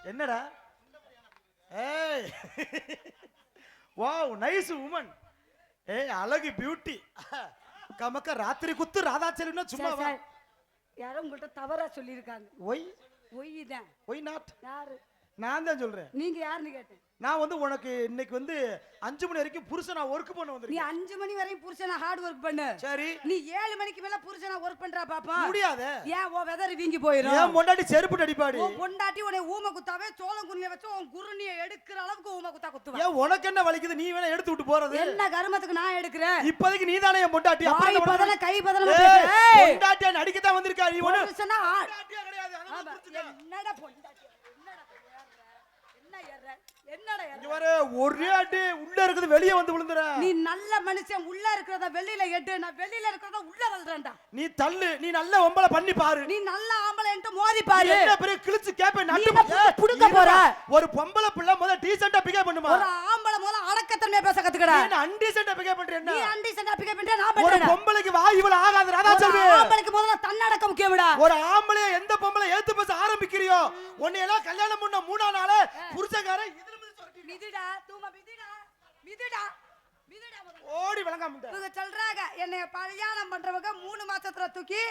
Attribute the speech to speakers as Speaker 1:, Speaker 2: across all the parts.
Speaker 1: என்னடா? ஏய் wow nice woman. ஏய் அழகு பியூட்டி. கமக்க ராத்திரி குத்து ராதாச்சலம்னா சும்மா வா.
Speaker 2: யாரோ உங்கள்ட்ட தவறா சொல்லியிருக்காங்க.
Speaker 1: ஒய்
Speaker 2: ஒய் தான்.
Speaker 1: Why not.
Speaker 2: யாரு?
Speaker 1: நான் தான் சொல்றேன்.
Speaker 2: நீங்க யாருன்னு கேட்டேன்.
Speaker 1: நான் வந்து உனக்கு இன்னைக்கு வந்து 5 மணி வரைக்கும் புருஷனா ஒர்க் பண்ண
Speaker 2: நீ
Speaker 1: வந்திருக்கேன்.
Speaker 2: 5 மணி வரையும் புருஷனா ஹார்ட் ஒர்க் பண்ணு.
Speaker 1: சரி.
Speaker 2: நீ 7 மணிக்கு மேல புருஷனா ஒர்க் பண்றா பாப்பா.
Speaker 1: முடியாது.
Speaker 2: ஏன் ஓ வெதர் வீங்கி போயிரும்.
Speaker 1: ஏன் பொண்டாட்டி செருப்பு அடிப்பாடி?
Speaker 2: ஓ பொண்டாட்டி உன்னை ஊம குத்தாவே சோளம் குனிய வச்சு உன் குருணியை எடுக்கிற அளவுக்கு ஊம குத்துவா.
Speaker 1: ஏன் உனக்கு என்ன வலிக்குது? நீ வேணா எடுத்து விட்டு போறது.
Speaker 2: என்ன கர்மத்துக்கு நான் எடுக்கிறேன்?
Speaker 1: இப்போதைக்கு நீ தானே என் பொண்டாட்டி.
Speaker 2: அப்படி பதல கை பதல பேசு.
Speaker 1: பொண்டாட்டி நடிக்க தான் வந்திருக்கா. நீ ஒண்ணு
Speaker 2: புருஷனா
Speaker 1: பொண்டாட்டியே கிடையாது.
Speaker 2: என்னடா பொண்டாட்டி? என்னடா
Speaker 1: இங்க வர ஒரே அடி உள்ள இருக்குது வெளிய வந்து விழுந்துற.
Speaker 2: நீ நல்ல மனுஷன் உள்ள இருக்கிறத வெளியில எட்டு, நான் வெளியில இருக்கிறத உள்ள வளர்றேன்டா.
Speaker 1: நீ தள்ளு. நீ நல்ல ஒம்பளை பண்ணி பாரு.
Speaker 2: நீ நல்ல ஆம்பளைன்ட்டு மோதி பாரு.
Speaker 1: என்ன பெரிய கிழிச்சு கேப்ப நட்டு
Speaker 2: புடுங்க போற.
Speaker 1: ஒரு பொம்பளை பிள்ளை முத டீசன்ட்டா பிகேவ் பண்ணுமா?
Speaker 2: ஒரு ஆம்பளை முதல்ல அடக்கத்தன்மையா பேச கத்துக்கடா.
Speaker 1: நீ அன்டீசன்ட்டா பிகேவ் பண்ற என்ன?
Speaker 2: நீ அன்டீசன்ட்டா பிகேவ் பண்ற நான் பண்றேன்.
Speaker 1: ஒரு பொம்பளைக்கு வாய் இவ்வளவு ஆகாது ராதா செல்வி.
Speaker 2: ஆம்பளைக்கு முதல்ல தன்னடக்கம் முக்கியம்டா.
Speaker 1: ஒரு ஆம்பளைய எந்த பொம்பளை ஏத்து பேச ஆரம்பிக்கிறியோ உன்னை எல்லாம் கல்யாணம் பண்ண 3 நாளே புருஷன்காரன் இதுல
Speaker 2: மிதிடா தூமா மிதிடா மிதிடா மிதிடா
Speaker 1: ஓடி வழங்காம
Speaker 2: இவங்க சொல்றாங்க என்னைய கல்யாணம் பண்றவங்க 3 மாசத்துல தூக்கி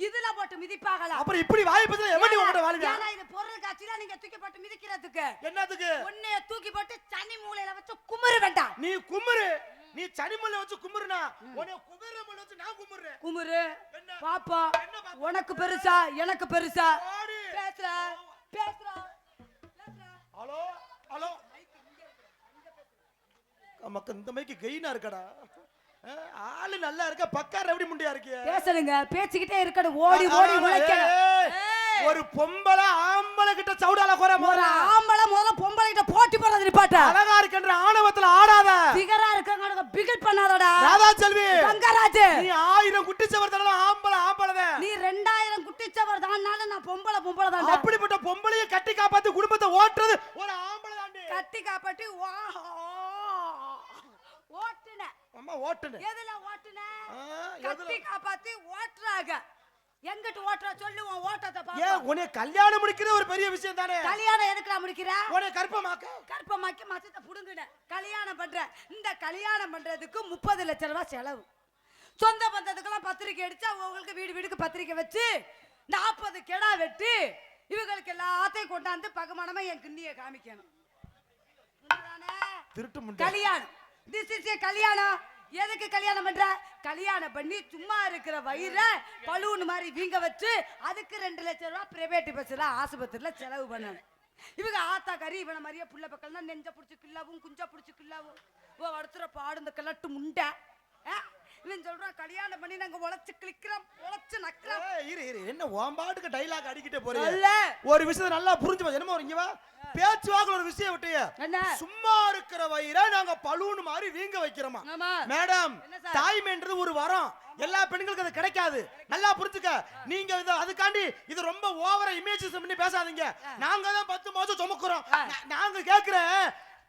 Speaker 2: இதுல போட்டு மிதிப்பாங்களா?
Speaker 1: அப்புறம் இப்படி வாய் பேசுற எவடி உங்கட வாழுங்க?
Speaker 2: ஏன்னா இது பொருள் காட்சில நீங்க தூக்கி போட்டு மிதிக்கிறதுக்கு.
Speaker 1: என்னதுக்கு?
Speaker 2: உன்னைய தூக்கி போட்டு சனி மூலையில வச்சு குமுறு வேண்டாம்.
Speaker 1: நீ குமுறு. நீ சனி மூலையில வச்சு குமுறுனா உன்னை குமுற மூலையில வச்சு நான் குமுறேன்.
Speaker 2: குமுறு பாப்பா. உனக்கு பெருசா எனக்கு பெருசா? பேசுற பேசுற
Speaker 1: ஹலோ ஹலோ நமக்கு இந்த மைக்கு கெயினா இருக்கடா. ஆளு நல்லா இருக்க பக்கார எப்படி முண்டியா இருக்கிய?
Speaker 2: பேசுறீங்க பேசிக்கிட்டே இருக்கட ஓடி ஓடி உழைக்கணும்.
Speaker 1: ஒரு பொம்பளை ஆம்பளை கிட்ட சவுடால கோர
Speaker 2: ஒரு ஆம்பளை முதல்ல பொம்பளை கிட்ட போட்டி போடுறது நிப்பாட்ட.
Speaker 1: அழகா இருக்கன்ற ஆணவத்துல ஆடாத.
Speaker 2: பிகரா இருக்கங்க பிகட் பண்ணாதடா.
Speaker 1: ராதா செல்வி
Speaker 2: கங்கராஜ்
Speaker 1: நீ 1000 குட்டிச்சவர் தான ஆம்பளை ஆம்பளவே.
Speaker 2: நீ 2000 குட்டிச்சவர் தான்னால நான் பொம்பளை பொம்பளை தான்டா.
Speaker 1: அப்படிப்பட்ட பொம்பளையை கட்டி காப்பாத்தி குடும்பத்தை ஓட்டுறது ஒரு ஆம்பளை தாண்டி.
Speaker 2: கட்டி காப்பாத்தி ஓட்டுன.
Speaker 1: அம்மா ஓட்டுன.
Speaker 2: எதுல ஓட்டுன? கட்டி காப்பாத்தி ஓட்றாங்க. எங்கிட்டு ஓட்ற சொல்லு உன் ஓட்டத்தை பாப்போம்.
Speaker 1: ஏன் உன்னை கல்யாணம் முடிக்கிறது ஒரு பெரிய விஷயம் தானே?
Speaker 2: கல்யாணம் எதுக்குடா முடிக்கிற?
Speaker 1: உன்னை கற்பமாக்க.
Speaker 2: கற்பமாக்கி மச்சத்தை புடுங்குன. கல்யாணம் பண்ற. இந்த கல்யாணம் பண்றதுக்கு 30 லட்சம் ரூபாய் செலவு. சொந்த பந்தத்துக்கெல்லாம் பத்திரிக்கை அடிச்சா உங்களுக்கு வீடு வீடுக்கு பத்திரிக்கை வச்சு 40 கெடா வெட்டி இவங்களுக்கு எல்லாத்தையும் கொண்டாந்து பகமானமா என் கிண்ணிய காமிக்கணும்.
Speaker 1: திருட்டு முண்டை.
Speaker 2: கல்யாணம் திஸ் இஸ் ஏ கல்யாணம். எதுக்கு கல்யாணம் பண்ற? கல்யாணம் பண்ணி சும்மா இருக்கிற வயிற பலூன் மாதிரி வீங்க வச்சு அதுக்கு 2 லட்சம் ரூபாய் பிரைவேட் பஸ்ல ஆஸ்பத்திரியில செலவு பண்ணணும். இவங்க ஆத்தா கறி இவன மாதிரியே புள்ள பக்கம்னா நெஞ்ச பிடிச்சி கில்லாவும் குஞ்சா பிடிச்சி கில்லாவும் ஓ அடுத்துற பாடு இந்த கிளட்டு முண்டை. இவன் சொல்றான் கல்யாணம் பண்ணி நாங்க உழைச்சு கிளிக்கிறோம் உழைச்சு நக்கிறோம்.
Speaker 1: இரு இரு என்ன ஓம்பாட்டுக்கு டைலாக் அடிக்கிட்டே போறீங்க? ஒரு விஷயத்தை நல்லா புரிஞ்சு பா. என்னமோ இங்க வா பேச்சு வாக்குல ஒரு விஷயம் விட்டிய. சும்மா இருக்கிற வயிற நாங்க பலூன் மாதிரி வீங்க வைக்கிறோமா? மேடம் தாய்மைன்றது ஒரு வரம். எல்லா பெண்களுக்கும் அது கிடைக்காது. நல்லா புரிஞ்சுக்க. நீங்க அதுக்காண்டி இது ரொம்ப ஓவரா இமேஜஸ் பண்ணி பேசாதீங்க. நாங்க தான் 10 மாசம் சுமக்குறோம். நாங்க கேக்குறேன்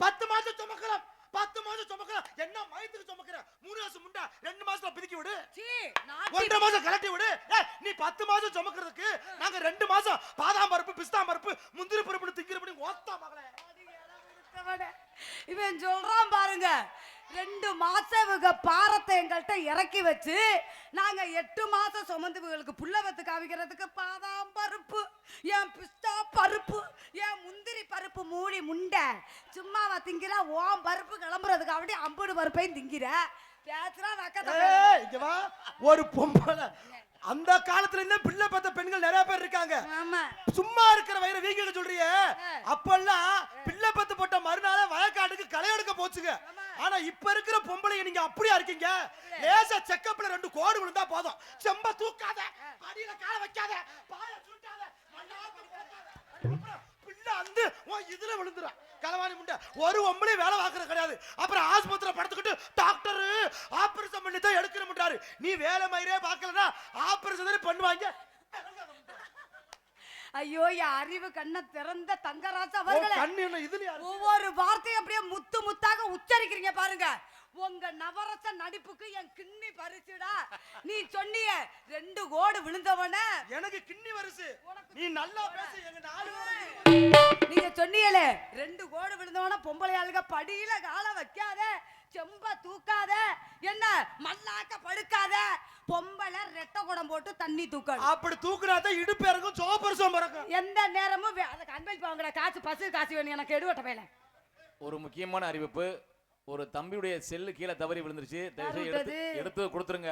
Speaker 1: 10 மாசம் சுமக்குறோம் 10 மாசம் சுமக்குறோம். என்ன மயத்துக்கு சுமக்குற? 3 மாசம் முண்டா 2 மாசத்துல பிதிக்கி விடு. 1 மாசம் கலட்டி விடு. நீ 10 மாசம் சுமக்குறதுக்கு நாங்க 2 மாசம் பாதாம் பருப்பு பிஸ்தா பருப்பு முந்திரி பருப்பு திங்கிறபடி ஓத்தா மகளே.
Speaker 2: இவன் சொல்றான் பாருங்க 2 மாசம் இவங்க பாரத்தை எங்கள்கிட்ட இறக்கி வச்சு நாங்க 8 மாசம் சுமந்து இவங்களுக்கு புள்ள வத்து காமிக்கிறதுக்கு பாதாம் பருப்பு என் பிஸ்தா பருப்பு என் முந்திரி பருப்பு மூடி முண்டை சும்மாவா திங்கிற? ஓம் பருப்பு கிளம்புறதுக்கு அப்படி 50 பருப்பையும் திங்கிற.
Speaker 1: ஒரு பொம்பளை அந்த காலத்துல இருந்தே பிள்ளை பார்த்த பெண்கள் நிறைய பேர் இருக்காங்க. சும்மா இருக்கிற வயிறு வீங்க சொல்றியே. அப்பெல்லாம் பிள்ளை பத்து போட்ட மறுநாள வயக்காட்டுக்கு களை எடுக்க போச்சுங்க. ஆனா இப்ப இருக்கிற பொம்பளை நீங்க அப்படியா இருக்கீங்க? லேசா செக்கப்ல 2 கோடு விழுந்தா போதும். செம்ப தூக்காத, அடியில கால வைக்காத, பாய சுட்டாத, பிள்ளை வந்து இதுல விழுந்துறா. களவாணி முண்டை ஒரு ஒம்பளை வேலை பார்க்கறது கிடையாது. அப்புறம் ஆஸ்பத்திரி படுத்துக்கிட்டு டாக்டர் ஆபரேஷன் பண்ணி தான் எடுக்கணும்ன்றாரு. நீ வேலை மயிரே பார்க்கலன்னா ஆபரேஷன் தானே பண்ணுவாங்க.
Speaker 2: ஐயோ என் அறிவு கண்ணை திறந்த தங்கராசா அவர்களே,
Speaker 1: கண்ணு என்ன இதுல
Speaker 2: ஒவ்வொரு வார்த்தையும் அப்படியே முத்து முத்தாக உச்சரிக்கிறீங்க பாருங்க. உங்க நவரச நடிப்புக்கு என் கிண்ணி பரிசுடா. நீ சொன்னிய 2 கோடு விழுந்தவன
Speaker 1: எனக்கு கிண்ணி வருது. நீ நல்லா பேசு. எங்க 4
Speaker 2: நீங்க சொன்னீங்களே 2 கோடு விழுந்தவன பொம்பளை ஆளுங்க படியில கால வைக்காத, செம்ப தூக்காத, என்ன மல்லாக்க படுக்காத, பொம்பளை ரெட்டை குடம் போட்டு தண்ணி தூக்கணும்.
Speaker 1: அப்படி தூக்குறாத இடுப்பு இறக்கும், சோப்பரிசம் பறக்கும்.
Speaker 2: எந்த நேரமும் அதுக்கு அன்பளிப்பு வாங்குற காசு பசு வேணும் எனக்கு. எடுவட்ட பையல
Speaker 3: ஒரு முக்கியமான அறிவிப்பு. ஒரு தம்பியுடைய செல்லு கீழே தவறி விழுந்துருச்சு. எடுத்து கொடுத்துருங்க.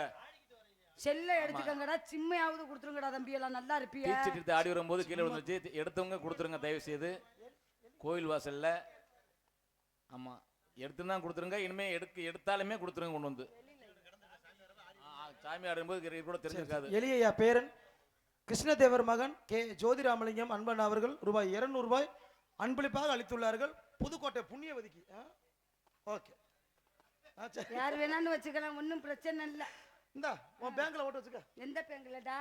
Speaker 2: செல்ல எடுத்துக்கங்கடா, சிம்மையாவது கொடுத்துருங்கடா தம்பி, எல்லாம் நல்லா இருப்பியா.
Speaker 3: தீச்சிட்டு ஆடி வரும்போது கீழே விழுந்துருச்சு. எடுத்தவங்க கொடுத்துருங்க தயவு செய்து. கோயில் வாசல்ல ஆமா எடுத்துதான் கொடுத்துருங்க. இனிமே எடுத்தாலுமே கொடுத்துருங்க. கொண்டு வந்து சாமி ஆடும்போது கூட தெரிஞ்சிருக்காது.
Speaker 1: எளியா பேரன் கிருஷ்ணதேவர் மகன் கே ஜோதிராமலிங்கம் அன்பன் அவர்கள் ரூபாய் 200 அன்பளிப்பாக அளித்துள்ளார்கள். புதுக்கோட்டை புண்ணியவதிக்கு. ஓகே,
Speaker 2: யார் வேணான்னு வச்சுக்கலாம், ஒன்றும் பிரச்சனை இல்லை.
Speaker 1: இந்த உன் பேங்க்ல ஓட்டு வச்சுக்க.
Speaker 2: எந்த பேங்க்லடா?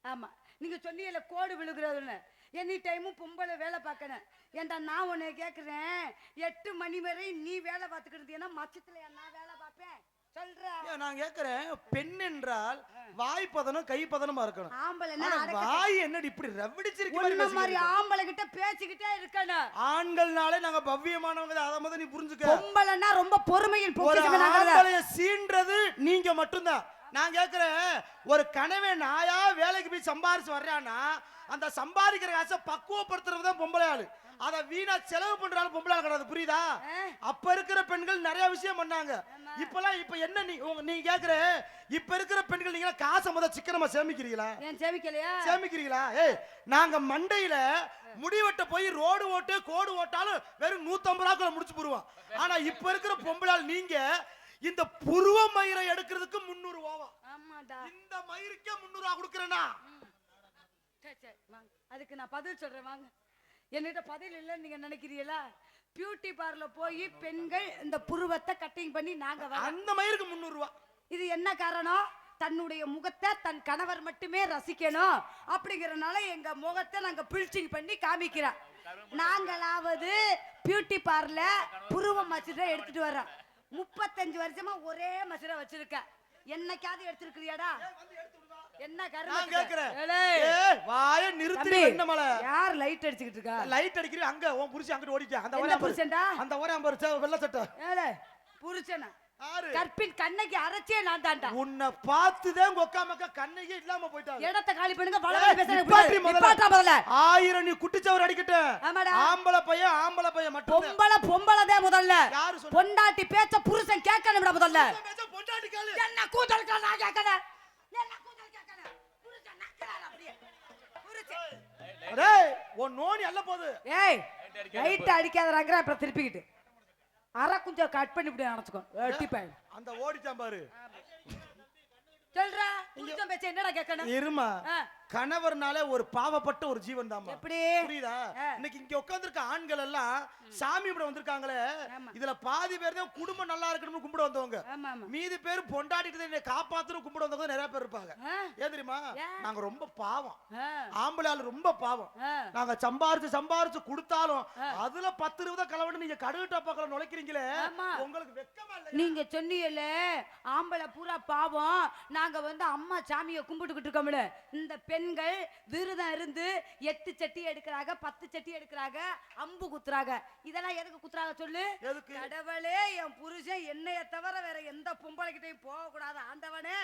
Speaker 2: ஆமா, நீங்க சொன்னீங்கல்ல கோடு விழுகிறதுன்னு. எனி டைமும் பொம்பளை வேலை பார்க்கணும். ஏன்டா நான் உன்னை கேட்குறேன், 8 மணி வரை நீ வேலை பார்த்துக்கிட்டு ஏன்னா மச்சத்துல நான் வேலை பார்ப்பேன் சொல்றேன்.
Speaker 1: நான் கேட்கிறேன், பெண் என்றால் வாய் பதனம் கை பதனமா இருக்கணும்.
Speaker 2: ஆம்பளைனா
Speaker 1: வாய் என்னடி இப்படி ரவடிச்சிருக்க
Speaker 2: மாதிரி ஆம்பளை கிட்ட பேசிக்கிட்டே இருக்கணும்.
Speaker 1: ஆண்கள்னாலே நாங்க பவ்யமானவங்க, அத மாதிரி நீ புரிஞ்சுக்க.
Speaker 2: பொம்பளைனா ரொம்ப பொறுமையில்
Speaker 1: பொறுமையை சீன்றது நீங்க மட்டும்தான். நான் கேட்கிறேன், ஒரு கணவன் நாயா வேலைக்கு போய் சம்பாரிச்சு வர்றான்னா அந்த சம்பாதிக்கிற காசை பக்குவப்படுத்துறதுதான் பொம்பளை ஆளு. அத வீணா செலவு பண்றாலும் பொம்பளை ஆள் கிடையாது. புரியுதா? அப்ப இருக்கிற பெண்கள் நிறைய விஷயம் பண்ணாங்க. இப்ப என்ன நீ கேக்குற, இப்ப இருக்கிற பெண்கள் நீங்க காசை முத சிக்கனமா சேமிக்கிறீங்களா? சேமிக்கிறீங்களா? நாங்க மண்டையில முடிவெட்ட போய் ரோடு ஓட்டு கோடு ஓட்டாலும் வெறும் 150 ரூபாய்க்குள்ள முடிச்சு போடுவோம். ஆனா இப்ப இருக்கிற பொம்பளை ஆள் நீங்க இந்த புருவ மயிரை எடுக்கிறதுக்கு 300 ரூபாவா? இந்த மயிருக்கே 300 ரூபாய் கொடுக்கறேனா?
Speaker 2: அதுக்கு நான் பதில் சொல்றேன் வாங்க. என்னிட்ட பதில் இல்லைன்னு நீங்க நினைக்கிறீங்களா? பியூட்டி பார்லர் போய் பெண்கள் இந்த புருவத்தை கட்டிங் பண்ணி நாங்க
Speaker 1: அந்த மயிருக்கு 300 ரூபாய்.
Speaker 2: இது என்ன காரணம்? தன்னுடைய முகத்தை தன் கணவர் மட்டுமே ரசிக்கணும் அப்படிங்கறனால எங்க முகத்தை நாங்க பில்ச்சிங் பண்ணி காமிக்கிறோம். நாங்களாவது பியூட்டி பார்லர் புருவ மசித எடுத்துட்டு வர்றோம். 35 வருஷமா ஒரே மசித வச்சிருக்க. என்னைக்காவது எடுத்துருக்கிறியாடா? என்ன
Speaker 1: நான் கேக்குறேன், வாய நிறுத்தி. என்னமல
Speaker 2: யார் லைட் அடிச்சிட்டு இருக்கா?
Speaker 1: லைட் அடிக்கிறீ அங்க உன் புருஷன் அங்க ஓடிட்டா. அந்த ஒரே புருஷன்டா, அந்த ஒரே வெள்ளை சட்டை.
Speaker 2: புருஷனா? கற்பின் கண்ணைக்கு அரைச்சே நான் தான்டா.
Speaker 1: உன்னை பார்த்துதான் கொக்கா மக்கா கண்ணையே இல்லாம போயிட்டாங்க.
Speaker 2: இடத்தை காலி பண்ணுங்க. வளவள பேசுறீங்க. நிப்பாட்டா முதல்ல.
Speaker 1: 1000 நீ குட்டிச்சவர் அடிக்கட்ட. ஆம்பளை பையன் மட்டும்.
Speaker 2: பொம்பளை தான் முதல்ல.
Speaker 1: யாரு சொன்னா?
Speaker 2: பொண்டாட்டி பேச்ச புருஷன் கேட்கணும்டா முதல்ல.
Speaker 1: பொண்டாட்டி கேளு.
Speaker 2: என்ன கூதல்கா நான் கேட்கறேன். என்ன கூதல் கேட்கறேன். புருஷன் நக்கறான் அப்படியே. புருஷன்
Speaker 1: டேய் ஓ நோனி அல்ல போகுது.
Speaker 2: ஏய் லைட் அடிக்காதறாங்கற அப்புறம் திருப்பிக்கிட்டு அரை கொஞ்சம் கட் பண்ணி இப்படி அணைச்சுக்கோ. வெட்டிப்பேன்.
Speaker 1: அந்த ஓடிட்டான் பாரு.
Speaker 2: சொல்றா புருஷன் பேச்ச என்னடா கேட்கணும்?
Speaker 1: இருமா. கணவர்னாலே ஒரு பாவப்பட்ட ஒரு ஜீவன் தான்.
Speaker 2: எப்படி
Speaker 1: புரியுதா? இன்னைக்கு இங்க உட்கார்ந்திருக்க ஆண்கள் எல்லாம் சாமி கும்பிட வந்திருக்காங்களே, இதுல பாதி பேர் தான் குடும்பம் நல்லா இருக்கணும்னு கும்பிட வந்தவங்க. மீதி பேர் பொண்டாட்டிட்டு என்னை காப்பாத்தணும் கும்பிட வந்தவங்க நிறைய பேர் இருப்பாங்க. ஏன் தெரியுமா? நாங்க ரொம்ப பாவம். ஆம்பளை ஆளு ரொம்ப பாவம். நாங்க சம்பாரிச்சு கொடுத்தாலும் அதுல 10-20 கலவண்டு நீங்க கடுகு டப்பாக்களை நுழைக்கிறீங்களே, உங்களுக்கு வெக்கமா இல்ல?
Speaker 2: நீங்க சொன்னீங்கல்ல ஆம்பளை பூரா பாவம், நாங்க வந்து அம்மா சாமியை கும்பிட்டுக்கிட்டு இருக்கோம்ல. இந்த பெண்கள் விரதம் இருந்து 8 சட்டி எடுக்கிறாங்க, 10 சட்டி எடுக்கிறாங்க, அம்பு குத்துறாங்க. இதெல்லாம் எதுக்கு குத்துறாங்க சொல்லு? கடவுளே என் புருஷன் என்னைய தவிர வேற எந்த பொம்பளை கிட்டையும் போக கூடாது ஆண்டவனே.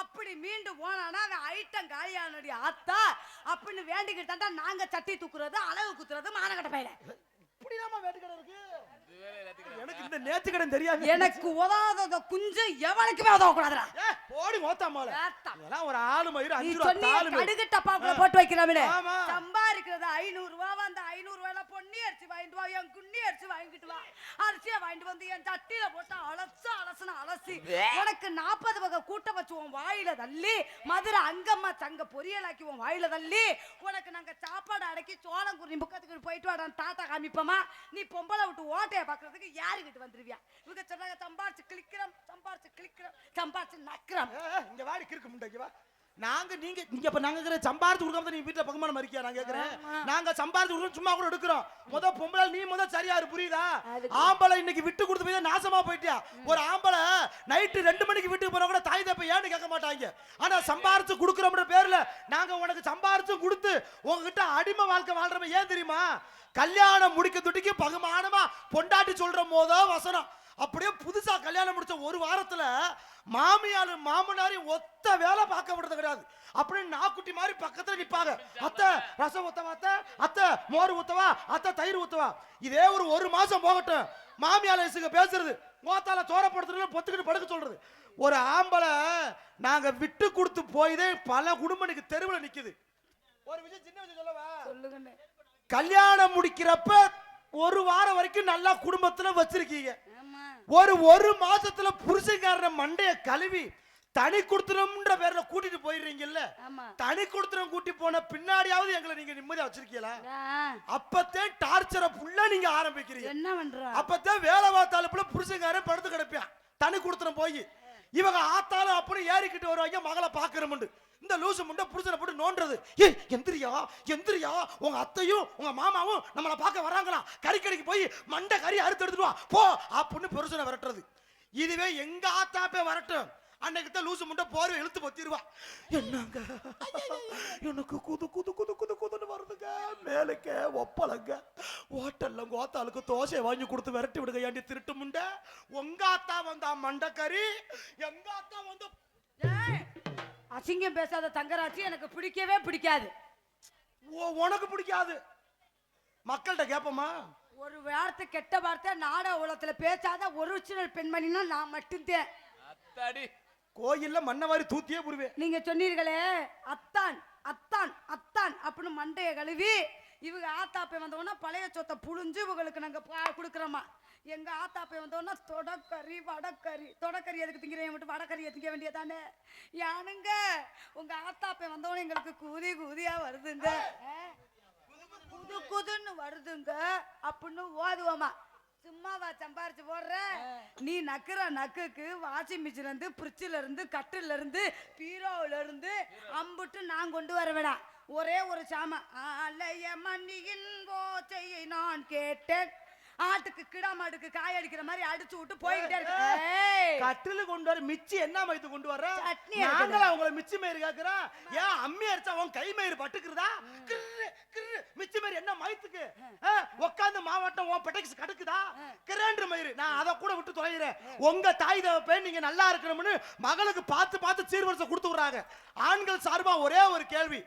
Speaker 2: அப்படி மீண்டும் போனானா அவன் ஐட்டம் காலியானடி ஆத்தா அப்படின்னு வேண்டிக்கிட்டாண்டா நாங்க சட்டி தூக்குறது, அளவு குத்துறது மானகட்ட பையல.
Speaker 1: இப்படிதாமா வேட்டுக்கடை இருக்கு. எனக்கு இந்த நேத்துக்கடன் தெரியாது.
Speaker 2: எனக்கு உதாத குஞ்சு எவனுக்குமே உதவ கூடாதுடா.
Speaker 1: போடி மோத்தாமால. இதெல்லாம் ஒரு ஆளு மயிர் 5
Speaker 2: ரூபாய் தாளு கடுகு டப்பாக்குள்ள போட்டு வைக்கறானே. சம்பாரிக்கிறது 500 ரூபாய். அந்த 500 ரூபாயில பொன்னி அரிசி வாங்கிட்டு வா, என் குண்ணி அரிசி வாங்கிட்டு வா. அரிசியை வாங்கிட்டு வந்து என் சட்டியில போட்டு அலசி உனக்கு 40 வகை கூட்ட வச்சு உன் வாயில தள்ளி, மதுரை அங்கம்மா தங்க பொரியலாக்கி உன் வாயில தள்ளி, உனக்கு நாங்க சாப்பாடு அடக்கி சோளம் குறி முக்கத்துக்கு போயிட்டு வாடான்னு தாத்தா காமிப்போமா? நீ பொம்பளை விட்டு ஓட்டைய பாக்குறதுக்கு யாருக்கிட்டு வந்துருவியா? இவங்க சொன்னாங்க சம்பாரிச்சு கிளிக்கிறோம், சம்பாரிச்சு நக்கிறோம்.
Speaker 1: இங்க வாடி கிறுக்கு முண்டை. இங்க வா. நாங்க சம்பாரிச்சு கொடுக்காம நீங்க வீட்டுல பகமான மறிக்கியா நான் கேக்குறேன். நாங்க சம்பாரிச்சு கொடுக்க சும்மா கூட எடுக்கிறோம். பொம்பளை நீ சரியா புரியுதா? ஆம்பளை இன்னைக்கு விட்டு கொடுத்து போய் நாசமா போயிட்டியா. ஒரு ஆம்பளை நைட்டு 2 மணிக்கு வீட்டுக்கு போனா கூட தாய் தப்ப ஏன்னு கேட்க மாட்டாங்க. ஆனா சம்பாரிச்சு கொடுக்குறோம்ன்ற பேர்ல நாங்க உனக்கு சம்பாரிச்சு கொடுத்து உங்ககிட்ட அடிமை வாழ்க்கை வாழ்றோம். ஏன் தெரியுமா? கல்யாணம் முடிக்க துட்டிக்கு பகுமானமா பொண்டாட்டி சொல்ற போதோ வசனம். அப்படியே புதுசா கல்யாணம் முடிச்ச ஒரு வாரத்துல மாமியாரும் மாமனாரையும் ஒத்த வேலை பார்க்க விடுறது கிடையாது. அப்படின்னு நாக்குட்டி மாதிரி பக்கத்துல நிப்பாங்க. அத்தை ரசம் ஊத்தவா, அத்தை மோர் ஊத்தவா, அத்தை தயிர் ஊத்தவா. இதே ஒரு மாசம் போகட்டும், மாமியால பேசுறது மோத்தால சோறப்படுத்துறது பொத்துக்கிட்டு படுக்க சொல்றது. ஒரு ஆம்பளை நாங்க விட்டு கொடுத்து போயதே பல குடும்பம் இன்னைக்கு தெருவில் நிக்குது. ஒரு விஷயம் சின்ன விஷயம் சொல்லவா? சொல்லுங்க. கல்யாணம் முடிக்கிறப்ப ஒரு வாரம் வரைக்கும் நல்லா குடும்பத்துல வச்சிருக்கீங்க. ஒரு மாசத்துல புருஷன்காரன மண்டைய கழுவி தனி கொடுத்துறோம்ன்ற பேர்ல கூட்டிட்டு போயிடுறீங்கல்ல. தனி கொடுத்துறோம் கூட்டி போன பின்னாடியாவது எங்களை நீங்க நிம்மதியா வச்சிருக்கீங்களா? அப்பத்தே டார்ச்சரை ஃபுல்லா நீங்க ஆரம்பிக்கிறீங்க. என்ன பண்ற? அப்பத்தே வேலை பார்த்தாலுப்புல புருஷன்காரன் படுத்து கிடப்பான். தனி கொடுத்துறோம் போய் இவங்க ஆத்தாலும் அப்படி ஏறிக்கிட்டு வருவாங்க மகளை பாக்குறோம்னு. இந்த லூசு முண்டை புருஷனை போட்டு நோண்டுறது. எந்திரியா உங்க அத்தையும் உங்க மாமாவும் நம்மளை பார்க்க வராங்களா, கறிக்கடைக்கு போய் மண்டை கறி அறுத்து எடுத்துட்டு வா போ அப்படின்னு புருஷனை விரட்டுறது. இதுவே எங்க ஆத்தாப்பே வரட்டும், அன்னைக்கு தான் லூசு முண்டை போர்வை இழுத்து பொத்திடுவா. என்னங்க எனக்கு குது குது குது குது குதுன்னு வருதுங்க, மேலுக்க ஒப்பளங்க ஹோட்டல்ல கோத்தாளுக்கு தோசை வாங்கி கொடுத்து விரட்டி விடுங்க. ஏண்டி திருட்டு முண்டை, உங்க ஆத்தா வந்தா மண்டைக்கறி, எங்க ஆத்தா வந்து.
Speaker 2: அசிங்கம் பேசாத தங்கராட்சி, எனக்கு பிடிக்கவே பிடிக்காது.
Speaker 1: உனக்கு பிடிக்காது, மக்கள்கிட்ட கேப்பமா?
Speaker 2: ஒரு வார்த்தை கெட்ட வார்த்தை நாடக உலகத்துல பேசாத ஒரிஜினல் பெண்மணினா நான் மட்டும்தான்.
Speaker 1: கோயில்ல மண்ணவாரி தூத்தியே புரிவேன்.
Speaker 2: நீங்க சொன்னீர்களே அத்தான் அத்தான் அத்தான் அப்படின்னு மண்டைய கழுவி இவங்க ஆத்தாப்பை வந்தோன்னா பழைய சொத்தை புழிஞ்சு இவங்களுக்கு நாங்க கொடுக்குறோமா. எங்க ஆத்தாப்பை வந்தோன்னா தொடக்கறி வடக்கறி. தொடக்கறி எதுக்கு திங்கிறேன் மட்டும் வடக்கறியை திங்க வேண்டியதானே. யானுங்க உங்க ஆத்தாப்பை வந்தோன்னு எங்களுக்கு கூதி கூதியா வருதுங்க, குது குதுன்னு வருதுங்க அப்படின்னு ஓதுவோமா. சும்மாவா சம்பாரிச்சு போடுற? நீ நக்குற நக்குக்கு வாஷிங் மிஷின்ல இருந்து பிரிட்ஜில இருந்து கட்டில இருந்து பீரோல இருந்து அம்புட்டு நான் கொண்டு வர வேணாம். ஒரே ஒரு சாமான் அலைய மண்ணியின் போச்சையை நான் கேட்டேன். ஆட்டுக்கு கிடாமாட்டுக்கு காய அடிக்கிற மாதிரி அடிச்சு விட்டு போய்கிட்டே இருக்கு.
Speaker 1: கட்டில கொண்டு வர மிச்சி என்ன மயித்து கொண்டு வர? நாங்களா உங்களை மிச்சி மயிறு கேக்குறோம். ஏன் அம்மி அடிச்சா உன் கை மயிறு பட்டுக்குறதா? மிச்சி மயிறு என்ன மயித்துக்கு உட்காந்து மாவட்டம் உன் பெட்டக்ஸ் கடுக்குதா? கிரேண்டர் மயிறு. நான் அதை கூட விட்டு தொலைகிறேன். உங்க தாய் தகப்ப நீங்க நல்லா இருக்கணும்னு மகளுக்கு பார்த்து பார்த்து சீர்வரிசை கொடுத்து விடுறாங்க. ஆண்கள் சார்பா ஒரே ஒரு கேள்வி,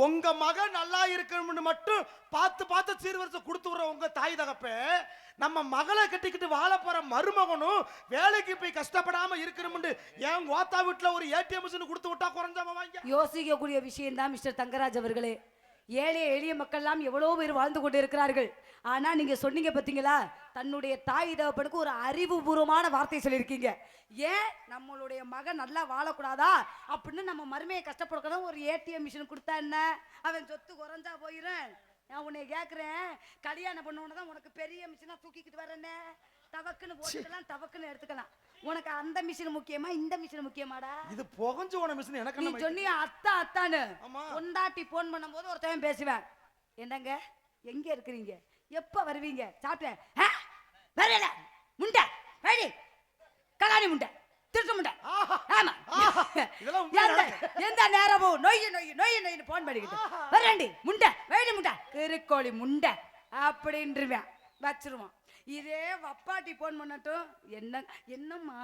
Speaker 1: உங்க மகன் நல்லா இருக்கணும்னு மட்டும் பார்த்து பார்த்து சீர்வரிசை கொடுத்து விடுற உங்க தாய் தகப்ப நம்ம மகளை கட்டிக்கிட்டு வாழ போற மருமகனும் வேலைக்கு போய் கஷ்டப்படாம இருக்கணும்னு என் ஓத்தா வீட்டுல ஒரு ஏடிஎம் மிஷின் கொடுத்து விட்டா குறைஞ்சாம வாங்க.
Speaker 2: யோசிக்கக்கூடிய விஷயம் தான் மிஸ்டர் தங்கராஜ் அவர்களே. ஏழை எளிய மக்கள் எல்லாம் எவ்வளவு பேர் வாழ்ந்து கொண்டு இருக்கிறார்கள். ஆனா நீங்க சொன்னீங்க பாத்தீங்களா, தன்னுடைய தாய் தகப்பனுக்கு ஒரு அறிவுபூர்வமான வார்த்தை சொல்லியிருக்கீங்க. ஏன் நம்மளுடைய மகன் நல்லா வாழக்கூடாதா அப்படின்னு நம்ம மருமையை கஷ்டப்படக்கூடாது ஒரு ஏடிஎம் மிஷின் கொடுத்தா என்ன, அவன் சொத்து குறைஞ்சா போயிடும். நான் உன்னை கேட்குறேன், கல்யாணம் பண்ண தான் உனக்கு பெரிய மிஷினா தூக்கிக்கிட்டு வரேன்னே, டவக்குன்னு போட்டுக்கலாம் டவக்குன்னு எடுத்துக்கலாம். உனக்கு அந்த மிஷின் முக்கியமா இந்த மிஷின் முக்கியமாடா?
Speaker 1: இது புகஞ்சு போன மிஷின். எனக்கு
Speaker 2: நீ சொன்னியா அத்தா அத்தான்னு பொண்டாட்டி போன் பண்ணும்போது ஒரு டைம் பேசுவேன். என்னங்க எங்க இருக்கிறீங்க, எப்ப வருவீங்க, சாப்பிட்டேன் வரல முண்டை ரெடி கலாணி முண்டை திருட்டு முண்டை. ஆமா எந்த நேரமும் நொய்ய நொய்ய நொய்ய நொய்னு போன் பண்ணிக்கிட்டு வரேண்டி முண்டை வேடி முண்டை கிருக்கோழி முண்டை அப்படின்றுவேன் வச்சிருவான். இதே வப்பாட்டி போன் பண்ணட்டும், என்னம்மா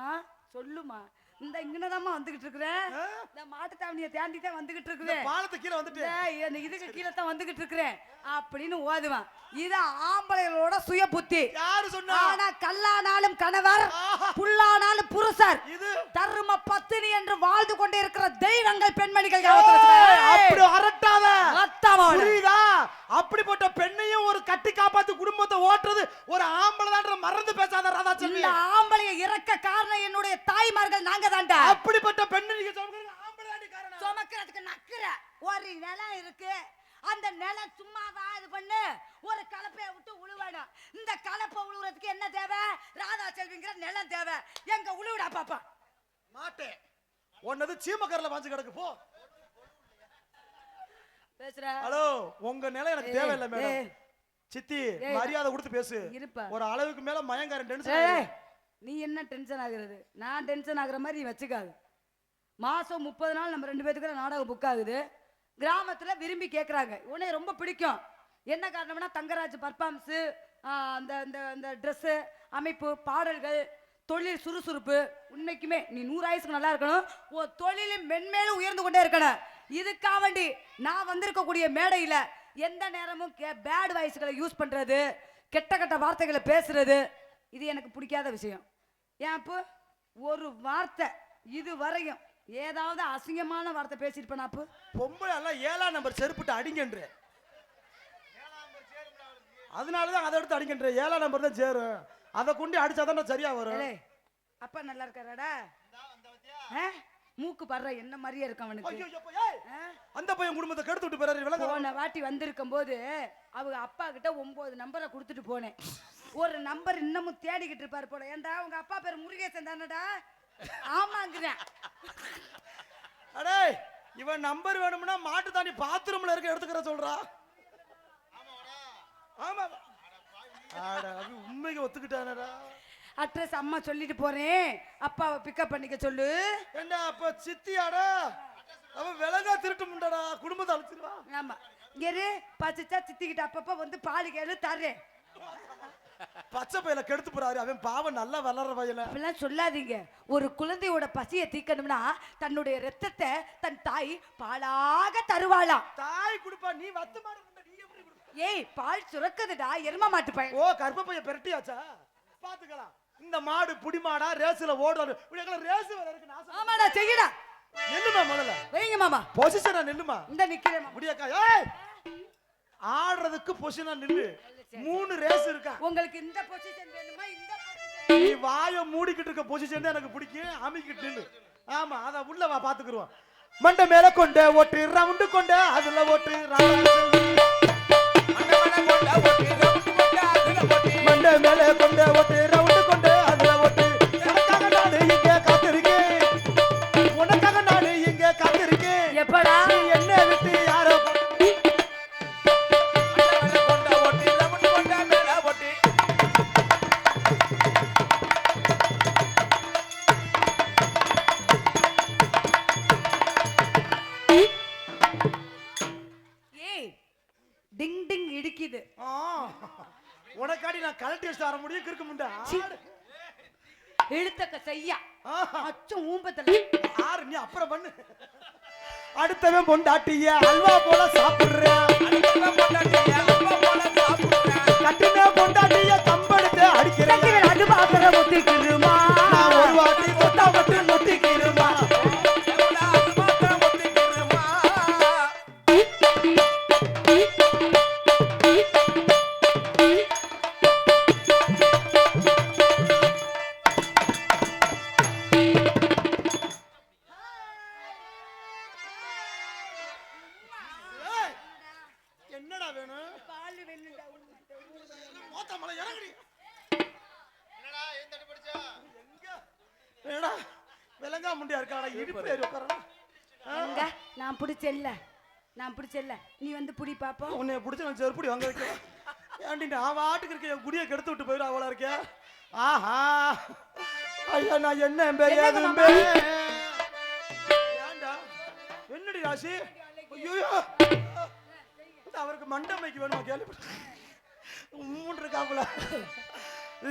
Speaker 2: சொல்லுமா, இந்த இங்கனதாம்மா வந்துகிட்டு இருக்கிறேன், இந்த மாட்டு தாவணியை தாண்டி தான் வந்துகிட்டு இருக்கிறேன்,
Speaker 1: பாலத்துக்கு கீழே வந்துட்டு
Speaker 2: இதுக்கு கீழே தான் வந்துகிட்டு இருக்கிறேன் அப்படின்னு ஓதுவான். இது ஆம்பளைகளோட சுய புத்தி. யாரு சொன்னா? ஆனா கல்லானாலும் கணவர் புல்லானாலும் புருஷர் தர்ம பத்தினி என்று வாழ்ந்து கொண்டே இருக்கிற தெய்வங்கள் பெண்மணிகள்.
Speaker 1: அப்படி அரட்டாத புரியுதா? அப்படிப்பட்ட பெண்ணையும் ஒரு கட்டி காப்பாத்து குடும்பத்தை ஓட்டுறது ஒரு ஆம்பளை தான் மறந்து பேசாத ராதா செல்வி.
Speaker 2: இந்த ஆம்பளைய இறக்க காரணம் என்னுடைய தாய்மார்கள் நாங்க தான்டா.
Speaker 1: அப்படிப்பட்ட பெண்ணை நீங்க ஆம்பளை தாண்டி காரணம்.
Speaker 2: சுமக்கிறதுக்கு நக்குற ஒரு நிலம் இருக்கு, அந்த நிலம் சும்மாவா இது பண்ணு, ஒரு கலப்பைய விட்டு உழுவணும். இந்த கலப்பை உழுவுறதுக்கு என்ன தேவை? ராதா செல்விங்கிற நிலம் தேவை. எங்க உழுவிடா பாப்பா.
Speaker 1: மாட்டேன், உன்னது சீமக்கரில் வாஞ்சு கிடக்கு போ.
Speaker 2: பேசுற
Speaker 1: ஹலோ உங்க நிலை எனக்கு தேவையில்லை மேடம். சித்தி மரியாதை கொடுத்து பேசு.
Speaker 2: இருப்பா
Speaker 1: ஒரு அளவுக்கு மேல மயங்காரன் டென்ஷன்.
Speaker 2: நீ என்ன டென்ஷன் ஆகுறது? நான் டென்ஷன் ஆகுற மாதிரி நீ வச்சுக்காது. மாசம் 30 நாள் நம்ம 2 பேத்துக்கு நாடகம் புக் ஆகுது. கிராமத்துல விரும்பி கேட்கறாங்க, உன்னை ரொம்ப பிடிக்கும். என்ன காரணம்னா தங்கராஜ் பர்ஃபார்மன்ஸ், அந்த அந்த அந்த ட்ரெஸ்ஸு, அமைப்பு, பாடல்கள், தொழில் சுறுசுறுப்பு. உண்மைக்குமே நீ 100 ஆயுசுக்கு நல்லா இருக்கணும். ஓ தொழிலும் மென்மேலும் உயர்ந்து கொண்டே இருக்கணும். இதுக்காக வேண்டி நான் வந்திருக்கக்கூடிய மேடையில் எந்த நேரமும் பேட் வாய்ஸ்களை யூஸ் பண்ணுறது, கெட்ட கெட்ட வார்த்தைகளை பேசுறது, இது எனக்கு பிடிக்காத விஷயம். ஏன் அப்போ ஒரு வார்த்தை இது வரையும் ஏதாவது அசிங்கமான வார்த்தை பேசியிருப்பேன். அப்போ
Speaker 1: பொம்பளை எல்லாம் 7ஆம் நம்பர் செருப்பிட்டு அடிங்கன்ற, அதனாலதான் அதை எடுத்து அடிக்கின்ற. 7ஆம் நம்பர் தான் சேரும், அதை கொண்டு அடிச்சாதான் சரியா வரும்.
Speaker 2: அப்பா நல்லா இருக்காரடா? மூக்கு படுற என்ன மாதிரியே இருக்க அவனுக்கு.
Speaker 1: அந்த பையன் குடும்பத்தை கெடுத்து விட்டு போறாரு.
Speaker 2: போன வாட்டி வந்திருக்கும் போது அவங்க அப்பா கிட்ட 9 நம்பரை கொடுத்துட்டு போனேன். ஒரு நம்பர் இன்னமும் தேடிக்கிட்டு இருப்பாரு போல. ஏண்டா உங்க அப்பா பேர் முருகேசன் தானடா? ஆமாங்கிறேன்.
Speaker 1: அடே இவன் நம்பர் வேணும்னா மாட்டு தாண்டி பாத்ரூம்ல இருக்க எடுத்துக்கிற சொல்றா. ஆமா உண்மைக்கு ஒத்துக்கிட்டானடா.
Speaker 2: அட்ரஸ் அம்மா சொல்லிட்டு போறேன், அப்பாவை பிக்கப் பண்ணிக்க சொல்லு.
Speaker 1: என்ன அப்ப சித்தியாடா? அவன் விலங்கா திருட்டு முண்டடா, குடும்பத்தை அழைச்சிருவா.
Speaker 2: ஆமா இரு பச்சைச்சா சித்திக்கிட்ட அப்பப்ப வந்து பாலி கேளு தர்றேன்.
Speaker 1: பச்சை பையில கெடுத்து போறாரு அவன், பாவம் நல்லா வளர்ற பையல.
Speaker 2: அப்படிலாம் சொல்லாதீங்க. ஒரு குழந்தையோட பசியை தீக்கணும்னா தன்னுடைய ரத்தத்தை தன் தாய் பாலாக தருவாளாம்.
Speaker 1: தாய் குடுப்பா, நீ வத்து மாடு நீ எப்படி குடுப்ப?
Speaker 2: ஏய் பால் சுரக்குதுடா, எரும மாட்டு பையன்.
Speaker 1: ஓ கர்ப்ப பைய பெரட்டியாச்சா? பாத்துக்கலாம். இந்த மாடு புடி மாடா ரேஸ்ல ஓடுறது. ரேஸ் வேற இருக்கு.
Speaker 2: ஆமாடா செய்யடா.
Speaker 1: நில்லுமா முதல்ல.
Speaker 2: வைங்க மாமா.
Speaker 1: பொசிஷனா நில்லுமா.
Speaker 2: இந்த நிக்கிறேன்
Speaker 1: முடியாக்கா. ஏய் ஆடுறதுக்கு பொசிஷனா நில்லு. 3 ரேஸ் இருக்கா.
Speaker 2: உங்களுக்கு இந்த பொசிஷன் வேணுமா? இந்த பொசிஷன்.
Speaker 1: நீ வாயை மூடிக்கிட்டு இருக்க பொசிஷன் தான் எனக்கு பிடிக்கும். அமிக்கிட்டு நில்லு. ஆமா அத உள்ள வா பாத்துக்குறோம். மண்டை மேல கொண்ட ஓட்டு ரவுண்டு கொண்ட அதுல ஓட்டு மண்டை மேல கொண்ட ஓட்டு ரவுண்டு கொண்ட அதுல ஓட்டு. உனக்காக நாடு இங்க காத்திருக்கேன், உனக்காக நாடு இங்க காத்திருக்கேன்.
Speaker 2: எப்படா
Speaker 1: நீ என்ன விட்டு யாரோ
Speaker 2: டிங் டிங் இடிக்குது.
Speaker 1: உனக்காடி நான் கலட்டி வச்சு வர முடியும் கிறுக்க முண்டா.
Speaker 2: இழுத்தக்க செய்யா அச்சும் ஊம்பத்துல
Speaker 1: ஆறு நீ அப்புறம் பண்ணு. அடுத்தவன் பொண்டாட்டிய அல்வா போல சாப்பிடுற, கட்டின பொண்டாட்டிய கம்பெடுத்து அடிக்கிறேன்.
Speaker 2: அது பாக்குற முத்திக்கிருமா,
Speaker 1: ஒரு வாட்டி கொட்டா மட்டும் முட்டிக்கிருமா. என்னடா வேணும்?
Speaker 2: பால் வெண்ணுடா.
Speaker 1: மோத்தமல இறங்குடி. என்னடா ஏன் தடி படிச்சா? என்னடா விலங்கா முண்டியா இருக்காடா, இடுப்பு ஏறி உட்காரணும்.
Speaker 2: எங்க நான் பிடிச்சல்ல, நான் பிடிச்சல்ல, நீ வந்து புடி பாப்போம்.
Speaker 1: உன்னை பிடிச்ச நான் செருப்படி வாங்க வைக்க. ஏன்டி நான் வாட்டுக்கு இருக்க என் குடியை கெடுத்து விட்டு போயிடும் அவ்வளோ இருக்கே. ஆஹா ஐயா நான் என்ன ஏதும்பே. ஏன்டா என்னடி ராசி? ஐயோ அவருக்கு மண்டமைக்கு வேணுமா கேள்விப்பட்ட 3 காப்புல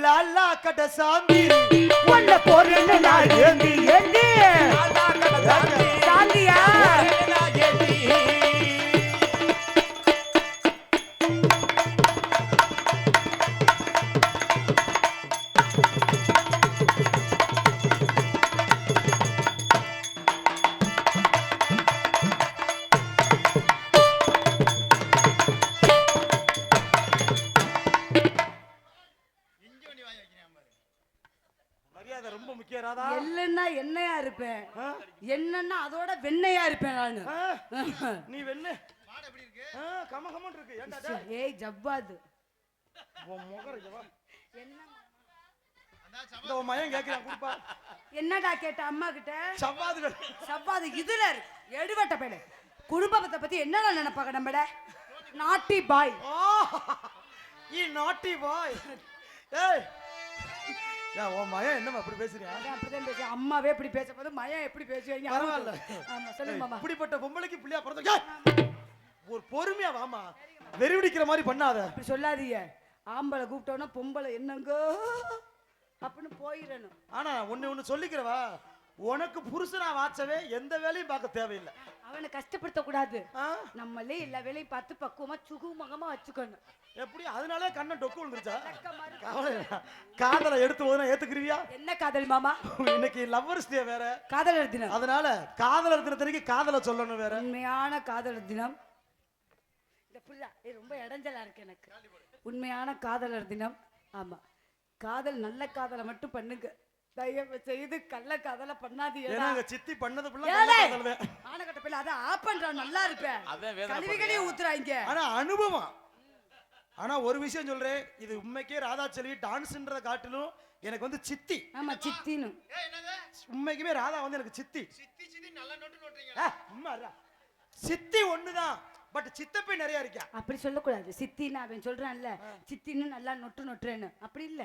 Speaker 1: லாலா கட்ட சாந்தி
Speaker 2: உன்ன போறேன்னு நான் ஏந்தி ஏந்தி சாந்தியா
Speaker 1: ரொம்ப முக்கியம் ராதா.
Speaker 2: எல்லன்னா என்னையா இருப்பேன், என்னன்னா அதோட வெண்ணையா இருப்பேன் நானு.
Speaker 1: நீ வெண்ணெ மாடு எப்படி இருக்கு? கமகமன்னு இருக்கு. ஏண்டா டேய்?
Speaker 2: ஏய் ஜவ்வாது
Speaker 1: உன் முகர ஜவா
Speaker 2: என்ன
Speaker 1: அந்த மயன் கேக்குறான் குடுப்பா.
Speaker 2: என்னடா கேட்ட அம்மா கிட்ட?
Speaker 1: சவ்வாது
Speaker 2: சவ்வாது இதுல இருக்கு எடுவட்ட பேடு. குடும்பத்தை பத்தி என்னடா நினைப்பாங்க நம்மட நாட்டி பாய்
Speaker 1: நாட்டி பாய் ஏய் உன் மகன் என்னம்மா அப்படி பேசுறியா
Speaker 2: அப்படிதான் பேச அம்மாவே இப்படி பேசும்போது மயம் எப்படி பேசுவீங்க
Speaker 1: பரவாயில்ல
Speaker 2: ஆமா சொல்லுங்க மாமா
Speaker 1: இப்படிப்பட்ட பொம்பளைக்கு பிள்ளையா பிறந்த ஒரு பொறுமையா வாமா வெறிவிடிக்கிற மாதிரி பண்ணாத
Speaker 2: அப்படி சொல்லாதீங்க ஆம்பளை கூப்பிட்டோன்னா பொம்பளை என்னங்கோ அப்படின்னு போயிடணும்
Speaker 1: ஆனா ஒண்ணு சொல்லிக்கிறவா உனக்கு புருஷனா வாச்சவே எந்த வேலையும் பார்க்க தேவையில்லை
Speaker 2: அவனை கஷ்டப்படுத்த கூடாது நம்மளே எல்லா வேலையும் பார்த்து பக்குவமா சுகுமகமா வச்சுக்கணும்
Speaker 1: எப்படி அதனால கண்ணன் டொக்கு விழுந்துருச்சா காதலை எடுத்து போதுனா ஏத்துக்கிறியா
Speaker 2: என்ன காதல் மாமா
Speaker 1: இன்னைக்கு லவ்வர்ஸ் டே வேற
Speaker 2: காதலர் தினம்
Speaker 1: அதனால காதலர் தினத்தன்னைக்கு காதலை சொல்லணும் வேற
Speaker 2: உண்மையான காதலர் தினம் இந்த புள்ள ரொம்ப இடைஞ்சலா இருக்கு எனக்கு உண்மையான காதலர் தினம் ஆமா காதல் நல்ல காதலை மட்டும் பண்ணுங்க தயவு செய்து கள்ள காதலை பண்ணாதீங்க
Speaker 1: சித்தி பண்ணது
Speaker 2: ஆனகட்ட பிள்ளை அதை ஆப் பண்றா நல்லா இருப்பேன் கழுவிகளையும் ஊத்துறாங்க
Speaker 1: ஆனா அனுபவம் ஆனா ஒரு விஷயம் சொல்றேன் இது உண்மைக்கே ராதா செல்வி டான்ஸ்ன்றத காட்டிலும் எனக்கு வந்து சித்தி
Speaker 2: ஆமா சித்தின்னு
Speaker 1: உண்மைக்குமே ராதா வந்து எனக்கு சித்தி நல்லா நோட்டு சித்தி ஒண்ணுதான் பட் சித்தப்பை நிறைய இருக்கா
Speaker 2: அப்படி சொல்லக்கூடாது சித்தின்னு அவன் சொல்றான்ல சித்தின்னு நல்லா நொட்டுறேன்னு அப்படி இல்ல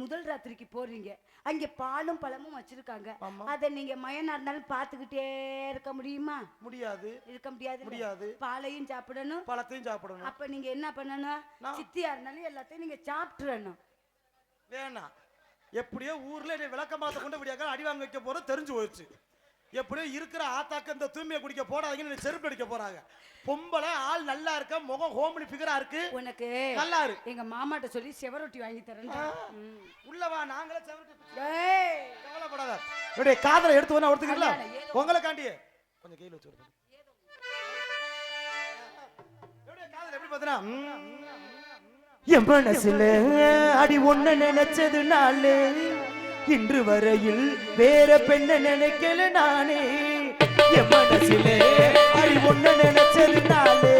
Speaker 2: முதல் ராத்திரிக்கு போறீங்க அங்க பாலும் பழமும் வச்சிருக்காங்க அத நீங்க மயனா இருந்தாலும் பாத்துக்கிட்டே இருக்க முடியுமா இருக்க முடியாது பாலையும் சாப்பிடணும்
Speaker 1: பழத்தையும் சாப்பிடணும்
Speaker 2: அப்ப நீங்க என்ன பண்ணணும் சித்தியா இருந்தாலும் எல்லாத்தையும் நீங்க சாப்பிட்டுறணும்
Speaker 1: வேணாம் எப்படியோ ஊர்ல விளக்க மாத்த கொண்டு இப்படியாக அடி வாங்க வைக்க போற தெரிஞ்சு போயிடுச்சு எப்படியோ இருக்கிற ஆத்தாக்க இந்த தூய்மையை குடிக்க போடாதீங்கன்னு செருப்பு அடிக்க போறாங்க பொம்பளை ஆள் நல்லா இருக்க முகம் ஹோம்லி ஃபிகரா இருக்கு
Speaker 2: உனக்கு
Speaker 1: நல்லா இருக்கு
Speaker 2: எங்க மாமாட்ட சொல்லி செவரொட்டி வாங்கி தரேன்
Speaker 1: உள்ளவா நாங்களே செவரொட்டி கவலைப்படாத என்னுடைய காதலை எடுத்து வந்து ஒருத்துக்கல உங்களை காண்டியே கொஞ்சம் கையில வச்சு என்னுடைய காதல் எப்படி பார்த்தனா என் மனசுல அடி ஒண்ணு நினைச்சது நாளு இன்று வரையில் வேற பெண்ண நினைக்கல நானே என் மனசுல அடி ஒண்ணு நினைச்சது நாளே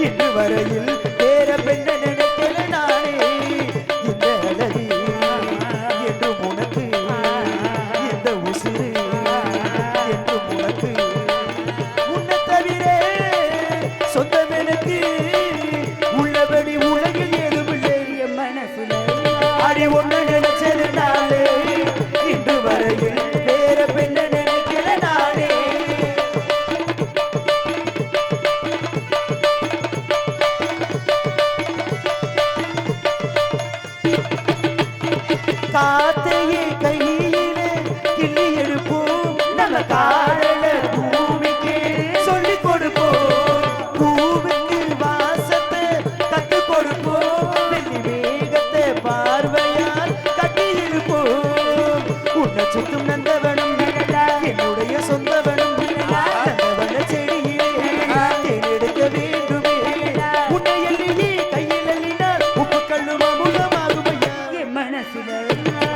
Speaker 1: இன்று வரையில் வேற பெண்ண நினைக்கல நானே இந்த அழகு என்று உனக்கு இந்த உசிறு என்று உனக்கு உன்னை தவிர சொந்தம் எனக்கு உள்ளபடி உலகில் எதுவில்லை என் மனசுல அடி ஒண்ணு நினைச்சது நாளே இன்று வரையில் வேற பெண்ண நினைக்கிற நானே காத்தையே கையிலே கிள்ளி எடுப்போம் நம்ம காதல பூமிக்கு சொல்லி கொடுப்போம் பூமிக்கு வாசத்தை கத்து கொடுப்போம் வெள்ளி வேகத்தை பார்வையால் கட்டி இருப்போம் உன்னை சுற்றும் நந்தவனம் என்னுடைய சொந்தவனம் நந்தவன செடியிலே தேனெடுக்க வேண்டுமே உன்னை எல்லையே கையில் எல்லினால் உப்பு கல்லும் அமுதமாகும் என் மனசுல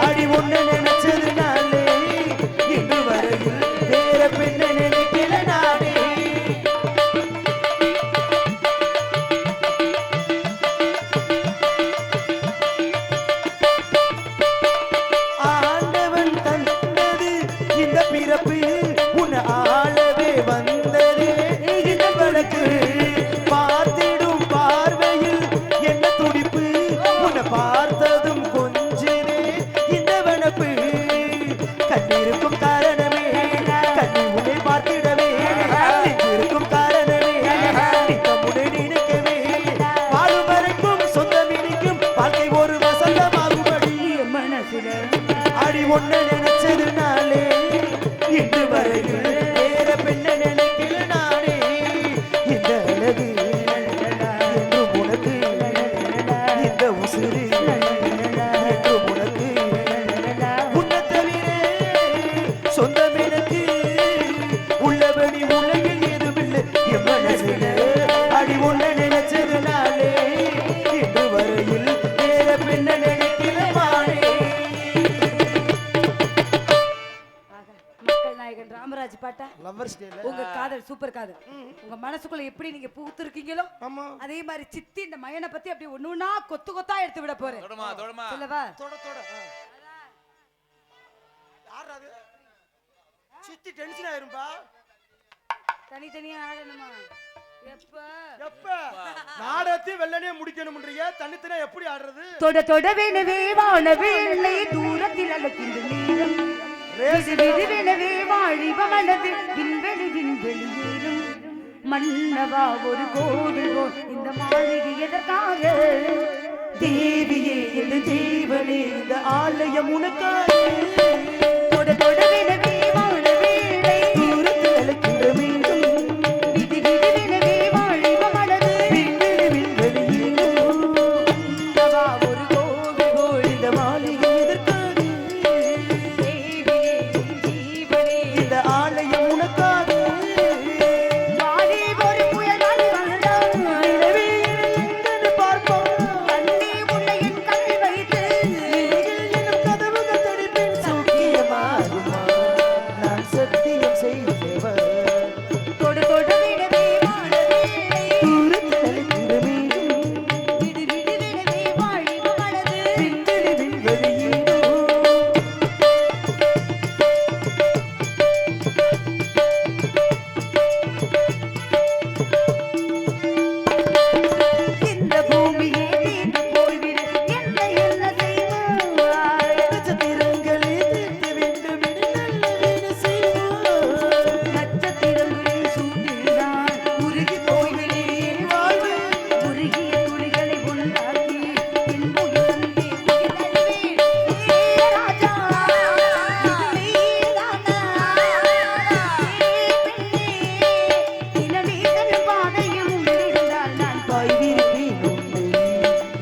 Speaker 1: அடி ஒண்ணு நினைச்சது நாளே இன்று வரையில் வேற பெண்ண நினைக்கல நானே ஆண்டவன் தந்தது இந்த பிறப்பு உன்னை ஆளவே வந்ததே இந்த வழக்கு பார்த்திடும் பார்வையில் என்ன துடிப்பு உன்னை பார்த்ததும் கொஞ்சமே இந்த வனப்பு கண்ணிருக்கும் காரணமே கண்ணி உன்னை பார்த்திடவே இருக்கும் காரணமே நித்தமுனை நினைக்கவே வாழும் வரைக்கும் சொந்தம் இனிக்கும் வாழ்க்கை ஒரு வசந்தமாகும்படி மனசுல அடி ஒண்ணு நினைச்சது நாளே இன்று வரையில் வேற பெண்ண நினைக்கல நானே இந்த அழகு என்று உனக்கு இந்த உசிறு என்று உனக்கு உன்னை தவிர சொந்தம் எனக்கு உள்ளபடி உலகில் எதுவில்லை என் மனசுல அடி ஒண்ணு நினைச்சது நாளே இன்று வரையில் வேற பெண்ண நினைக்கல நானே
Speaker 2: மக்கள் நாயகன் ராமராஜ் பாட்டா
Speaker 1: லவ்வர்ஸ் டேல
Speaker 2: உங்க காதல் சூப்பர் காதல் உங்க மனசுக்குள்ள எப்படி நீங்க புகுத்திருக்கீங்களோ
Speaker 1: ஆமா
Speaker 2: அதே மாதிரி சித்தி இந்த மயனை பத்தி அப்படி ஒண்ணுனா கொத்து கொத்தா எடுத்து விட போறேன் சொல்லவா
Speaker 1: தொட யார் அது சித்தி டென்ஷன் ஆயிரும்பா
Speaker 2: தனித்தனியா ஆடணுமா?
Speaker 1: எப்ப நாடகத்தையும் வெள்ளனே முடிக்கணும்ன்றீங்க, தனித்தனியா எப்படி ஆடுறது?
Speaker 2: தொட தொட வேணவே வானவே இல்லை தூரத்தில் அழைக்கின்ற நீரம் விடுவிடுவெனவே வாழிவ மனது விண்வெளி விண்வெளி ஏறும் மன்னவா ஒரு கோவில் போ இந்த மாளிகை எதற்காக? தேவியே என்று தேவனே இந்த ஆலயம் உனக்காக. தொட தொட வேணவே வானவே இல்லை தூரத்தில் அழைக்கின்ற மீண்டும் விதி விடுவெனவே வாழிவ மனது விண்வெளி விண்வெளி ஏறும் மன்னவா ஒரு கோவில் போ இந்த மாளிகை எதற்காக? இந்த ஆலயம் உனக்காக. வாரி ஒரு புயல் வந்தால் நிலவே எங்கன்னு பார்ப்போம். கண்ணே உன்னை என் கண் வைத்து நிலையில் எனும் கதவுகள் தடுப்பேன். சௌக்கியமாகுமா நான் சத்தியம் செய்தவர். தொடு தொடு விடவே வாழவே தூரத்தில் அழைக்கின்ற மீண்டும் விடு விடு விடவே வாழிவ மனது விண்வெளி விண்வெளி ஏறும். இந்த பூமியே தீர்ந்து போய்விடு என்ன என்ன செய்வாய்? நட்சத்திரங்களே தீர்க்க வேண்டும் என நல்ல வேலை செய்வாய். நட்சத்திரங்களின் சூட்டில்தான் உருகி போய்விடு என் வாழ்வு. உருகிய துளிகளை உண்டாக்கி என் உயிர் தந்தே உயிர் தருவேன். ஏ ராஜா இது நீதானா? தினநீதன் பாதையும் இருந்தால் நான்
Speaker 1: பாய்விருப்பேன் உன்னை,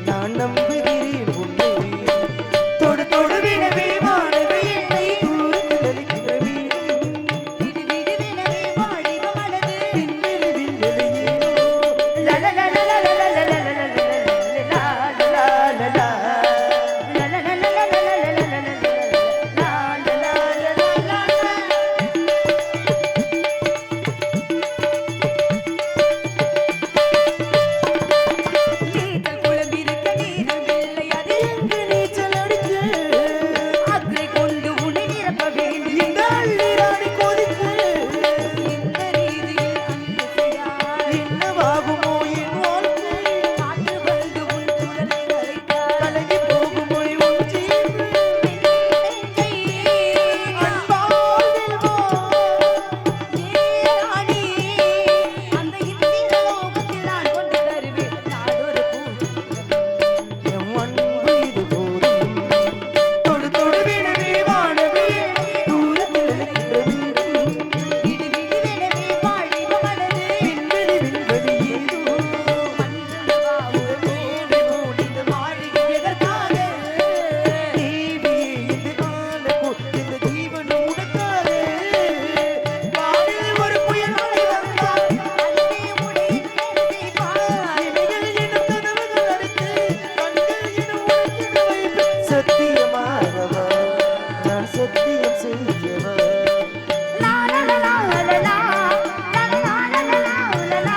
Speaker 1: நான் நம்புகிறேன் உன்னை. தொடு தொடு விடவே வானவே என்னை தூரத்தில் அழைக்கின்ற மீண்டும்
Speaker 2: விடு விடு வினவே வாழிவ மனது
Speaker 1: விண்வெளி விண்வெளி ஏறும்.
Speaker 2: நீச்சல் குளம்பிருக்க நீரும் இல்லை அது
Speaker 1: எங்கு நீச்சல் அடிக்க
Speaker 2: அக்கறை கொண்டு உன்னை நிரப்ப வேண்டும்.
Speaker 1: இந்த அள்ளிராணி கொதிக்க
Speaker 2: இந்த ரீதியில் அன்பு செய்யாய்.
Speaker 1: என்னவாகுமோ என் வாழ்க்கை?
Speaker 2: காற்று வந்து உன் குரலை கலைத்தாய்.
Speaker 1: கலங்கி போகுமோ உன் ஜீவன்?
Speaker 2: நெஞ்சை
Speaker 1: அன்பால் வெல்வா.
Speaker 2: ஏராணி அந்த இந்திர லோகத்தில் நான் கொண்டு வருவேன் நாடொரு பூஜை.
Speaker 1: என் அன்பு இது போதும். தொடு தொடு விடவே வானவே தூரத்தில் அழைக்கின்ற மீண்டும்
Speaker 2: விடு விடு வினவே வாழிவ மனது
Speaker 1: விண்வெளி விண்வெளி ஏறும்.
Speaker 2: மன்னவா ஒரு கோவில் போல் இந்த மாளிகை எதற்காக?
Speaker 1: தேவியே இந்த காலப்போ இந்த ஜீவனும் உனக்காக. வானில் ஒரு புயல் அலை வந்தால்
Speaker 2: அன்பே உடைய நேரத்தை பார்.
Speaker 1: இமைகள் எனும் கதவுகள் அடைத்து கண்கள் எனும் உனக்கென வைப்பேன். சத்தியமாகவா நான் சத்தியம் செய்யவா.
Speaker 2: லா லா லா லா லா லா லா லா லா லா லா லா லா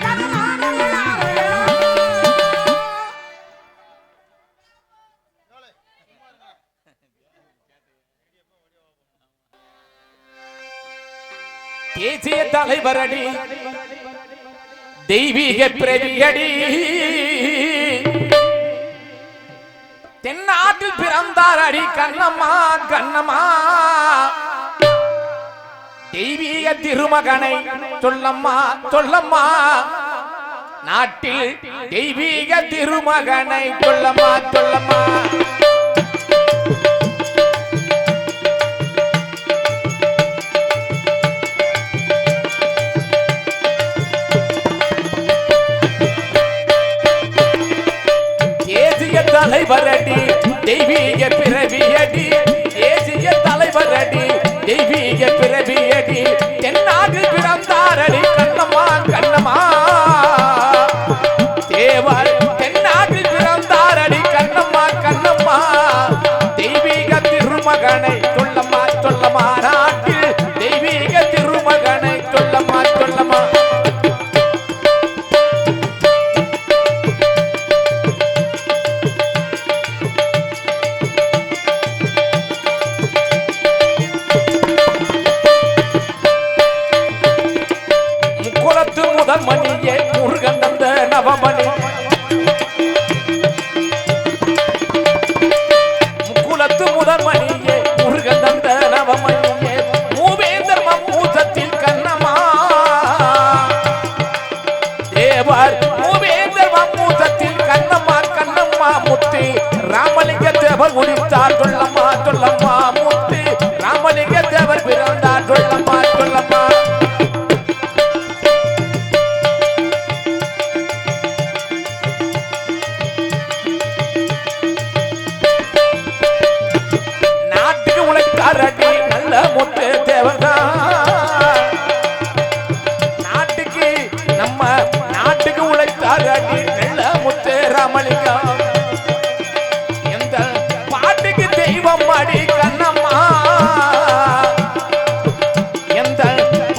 Speaker 2: லா லா லா லா
Speaker 3: தேசிய தலைவரடி தெய்வீக பிரதியடி தென்னாட்டில் பிறந்தாரடி கண்ணம்மா கண்ணம்மா தெய்வீக திருமகனை சொல்லம்மா சொல்லம்மா நாட்டில் தெய்வீக திருமகனை சொல்லம்மா சொல்லம்மா. தேசிய தலைவரடி தெய்வீக பிறவியடி தேசிய தலைவரடி தெய்வீக பிறவியடி தென்னாட்டில் பிறந்தாரடி கண்ணம்மா கண்ணம்மா தேவர் தென்னாட்டில் பிறந்தாரடி கண்ணம்மா கண்ணம்மா தெய்வீக திருமகனை சொல்லம்மா சொல்லம்மா நாட்டில் தெய்வீக திருமகனை சொல்லம்மா சொல்லம்மா. தேவர் மூவேந்தர் வம்மூசத்தில் கண்ணம்மா கண்ணம்மா முத்து ராமலிங்க தேவர் உரித்தார் சொல்லம்மா சொல்லம்மா முத்து ராமலிங்க தேவர் பிறந்தார் சொல்லம்மா சொல்லம்மா. நாட்டுக்கு உழைத்தாரடி நல்ல முத்து தேவர்தான். நாட்டுக்கு நம்ம நாட்டுக்கு உழைத்தாரடி நல்ல முத்து ராமலிங்கம். எந்த பாட்டுக்கு தெய்வம் அடி கண்ணம்மா. எந்த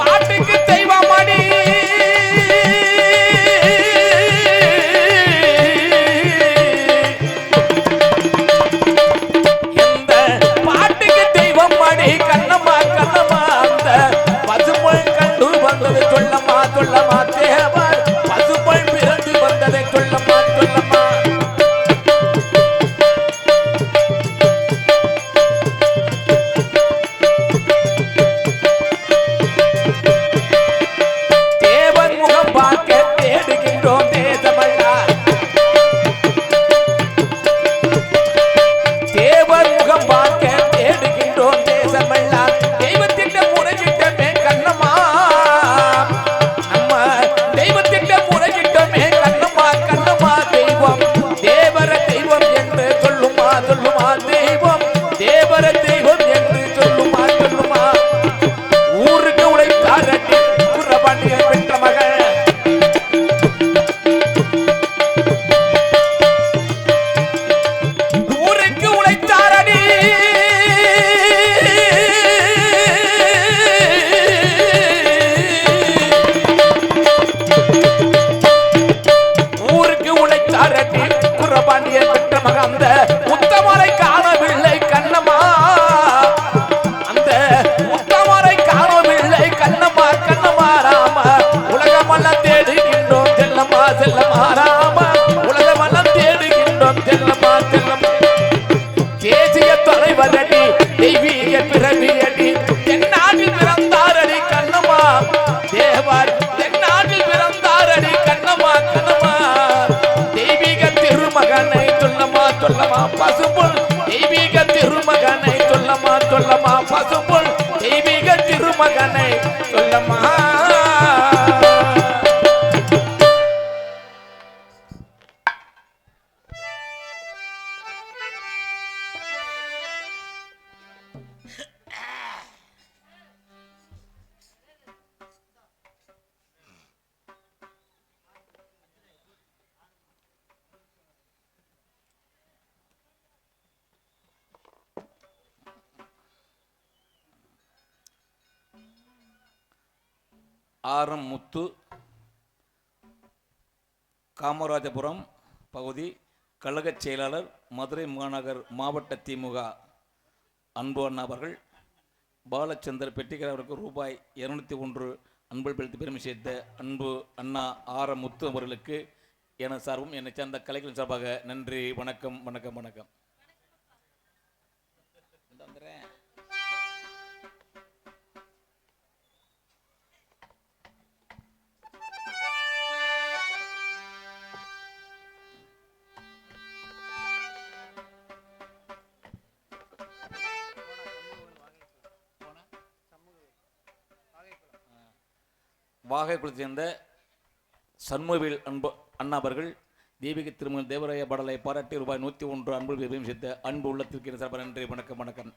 Speaker 3: பாட்டுக்கு தெய்வம் அடி. எந்த பாட்டுக்கு தெய்வம் அடி கண்ணம்மா கண்ணம்மா. அந்த பசுமை கண்டு வந்தது சொல்லம்மா சொல்லம்மா தேவர் பசுமை பிறந்து வந்ததை சொல்லம்மா சொல்லம்மா. தேவன் முகம் பார்க்க தேடுகின்றோம் தேசமல்லா. தேவர் முகம் பார்க்க தேடுகின்றோம் தேசமல்லா. தெய்வத்திட்ட முறையிட்டமே கண்ணம்மா. நம்ம தெய்வத்திட்ட முறையிட்டமே கண்ணம்மா கண்ணம்மா. தெய்வம் தேவர தெய்வம் என்று சொல்லுமா சொல்லுமா. தெய்வம் தேவர தெய்வம் என்று சொல்லுமா சொல்லுமா. ஊருக்கு உழைத்தாரட்டி குறபாண்டியை பெற்ற மகள். ஊருக்கு உழைத்தாரடி. ஊருக்கு உழைத்தாரடி குறபாண்டியை பெற்ற மகள். அந்த உத்தமரை காணவில்லை கண்ணம்மா. அந்த உத்தமரை காணவில்லை கண்ணம்மா கண்ணம்மா. ராம உலகமெல்லாம் தேடுகின்றோம் செல்லம்மா செல்லம்மா. ராம உலகமெல்லாம் தேடுகின்றோம் செல்லம்மா செல்லம்மா. தேசிய தலைவரடி தெய்வீக பிறவியடி தென்னாட்டில் பிறந்தாரடி கண்ணம்மா. தேவர் தென்னாட்டில் பிறந்தாரடி கண்ணம்மா கண்ணம்மா. தெய்வீக திருமகனை சொல்லம்மா சொல்லம்மா. பசும்புல் தெய்வீக திருமகனை சொல்லம்மா சொல்லம்மா. பசும்புல் தெய்வீக திருமகனை சொல்லம்மா. ஆரம் முத்து காமராஜபுரம் பகுதி கழகச் செயலாளர் மதுரை மாநகர் மாவட்ட திமுக அன்பு அண்ணா அவர்கள் பாலச்சந்தர் பெட்டிகர் அவருக்கு ரூபாய் 201 அன்பு பெருத்து பெருமை சேர்த்த அன்பு அண்ணா ஆரம் முத்து அவர்களுக்கு என சார்பும் என்னை சேர்ந்த கலைஞர் சார்பாக நன்றி வணக்கம் வணக்கம் வணக்கம். வாகைக்குளத்தை சேர்ந்த சண்முகவேல் அன்பு அண்ணா அவர்கள் தெய்வீக திருமண தேவராய பாடலை பாராட்டி ரூபாய் 101 அன்பு பெருமை சேர்த்த அன்பு உள்ளத்திற்கு சார்பாக நன்றி வணக்கம் வணக்கம்.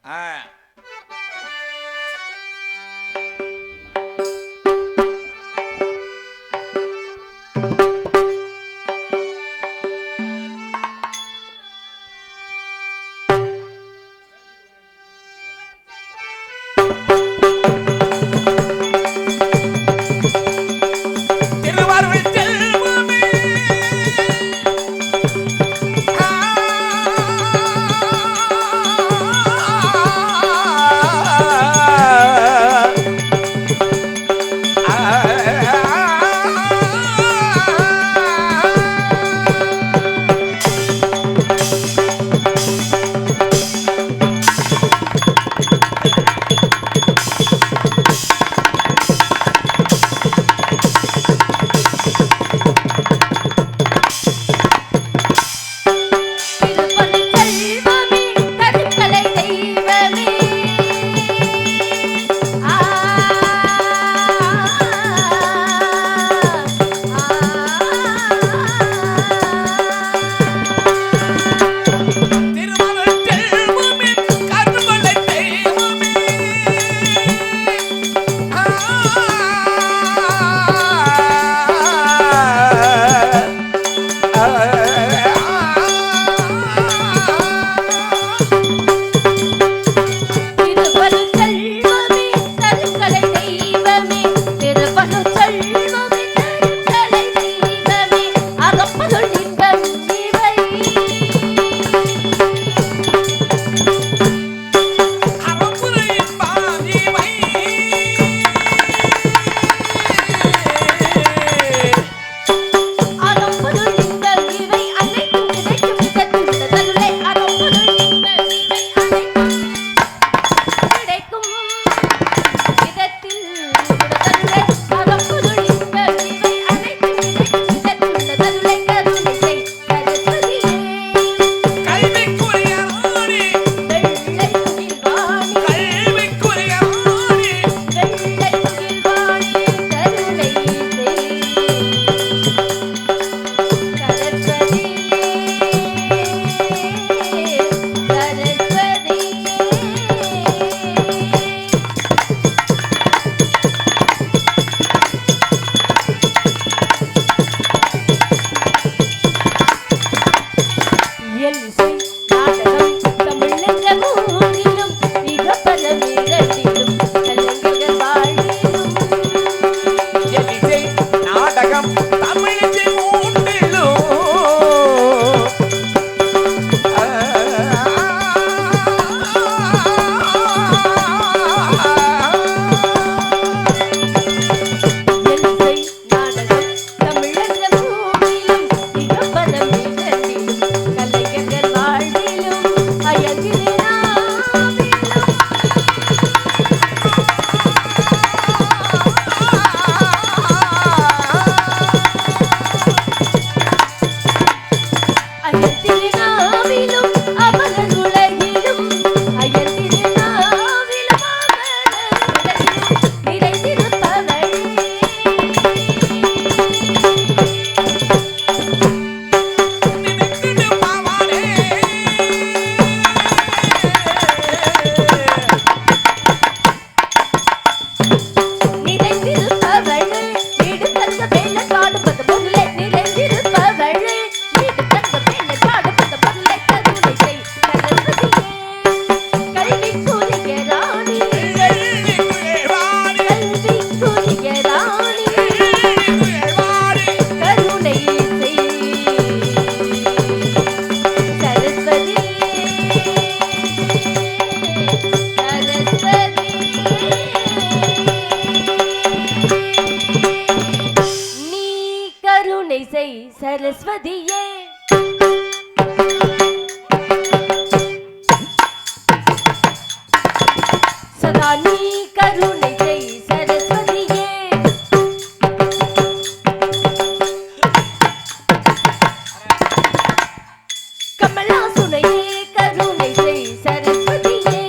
Speaker 4: செய் சரஸ்வதியே சதா நீ கருணை செய் சரஸ்வதியே கமலா சுனையே கருணை செய் சரஸ்வதியே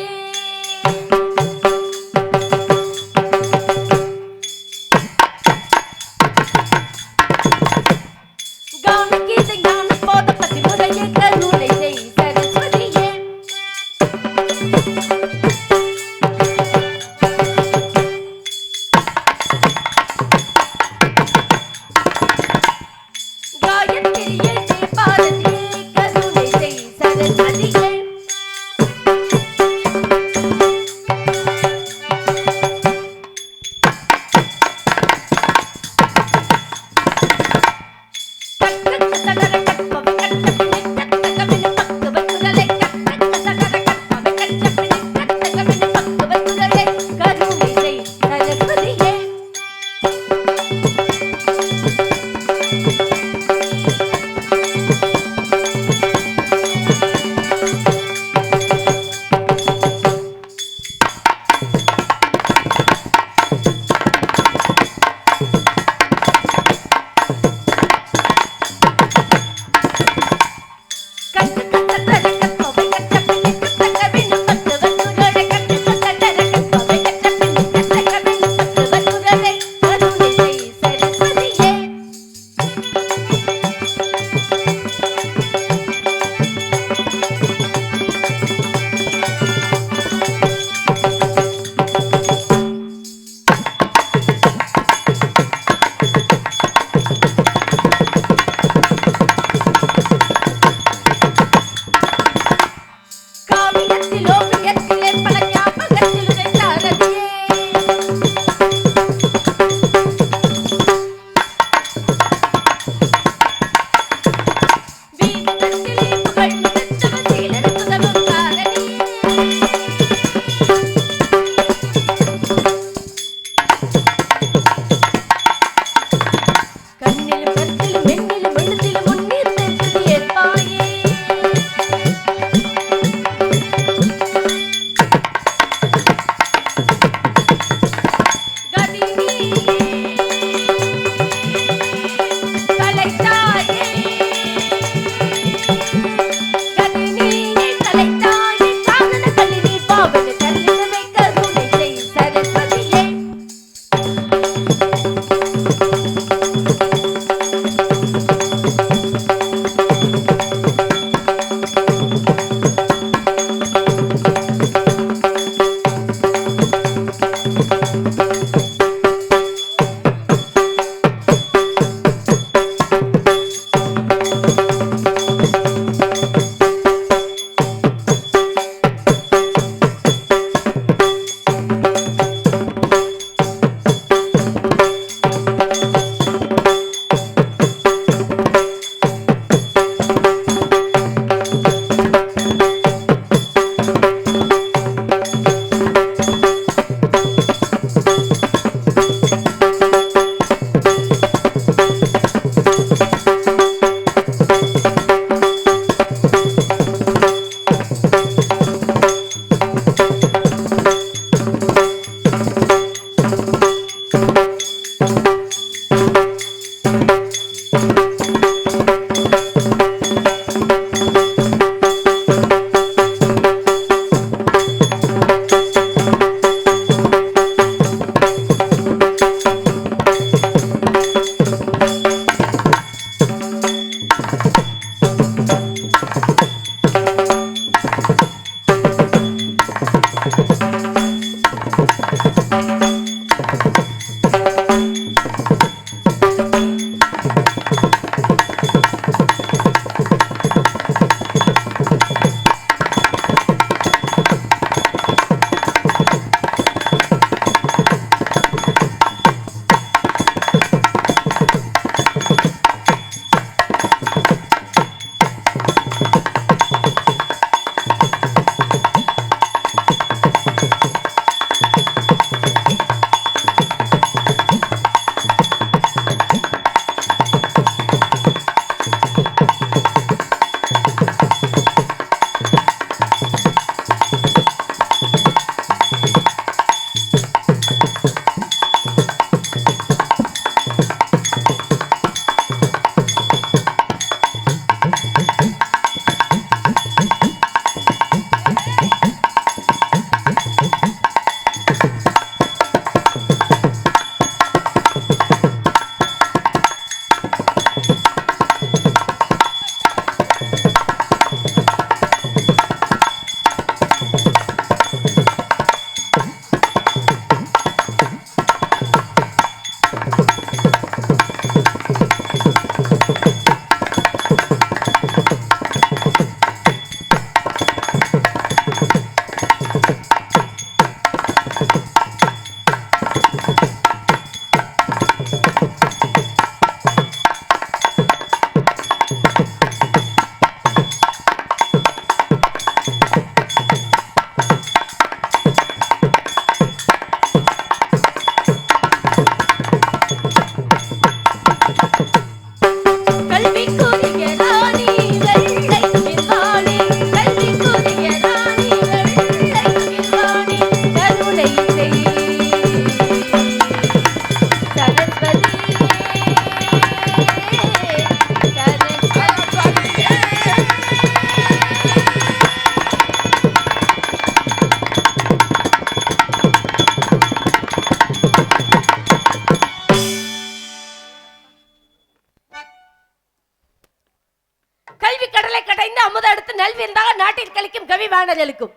Speaker 4: கல்வி கடலை கடைந்து அமுத அடுத்து நல்விருந்தாக நாட்டில் கழிக்கும் கவி வாணர்களுக்கும்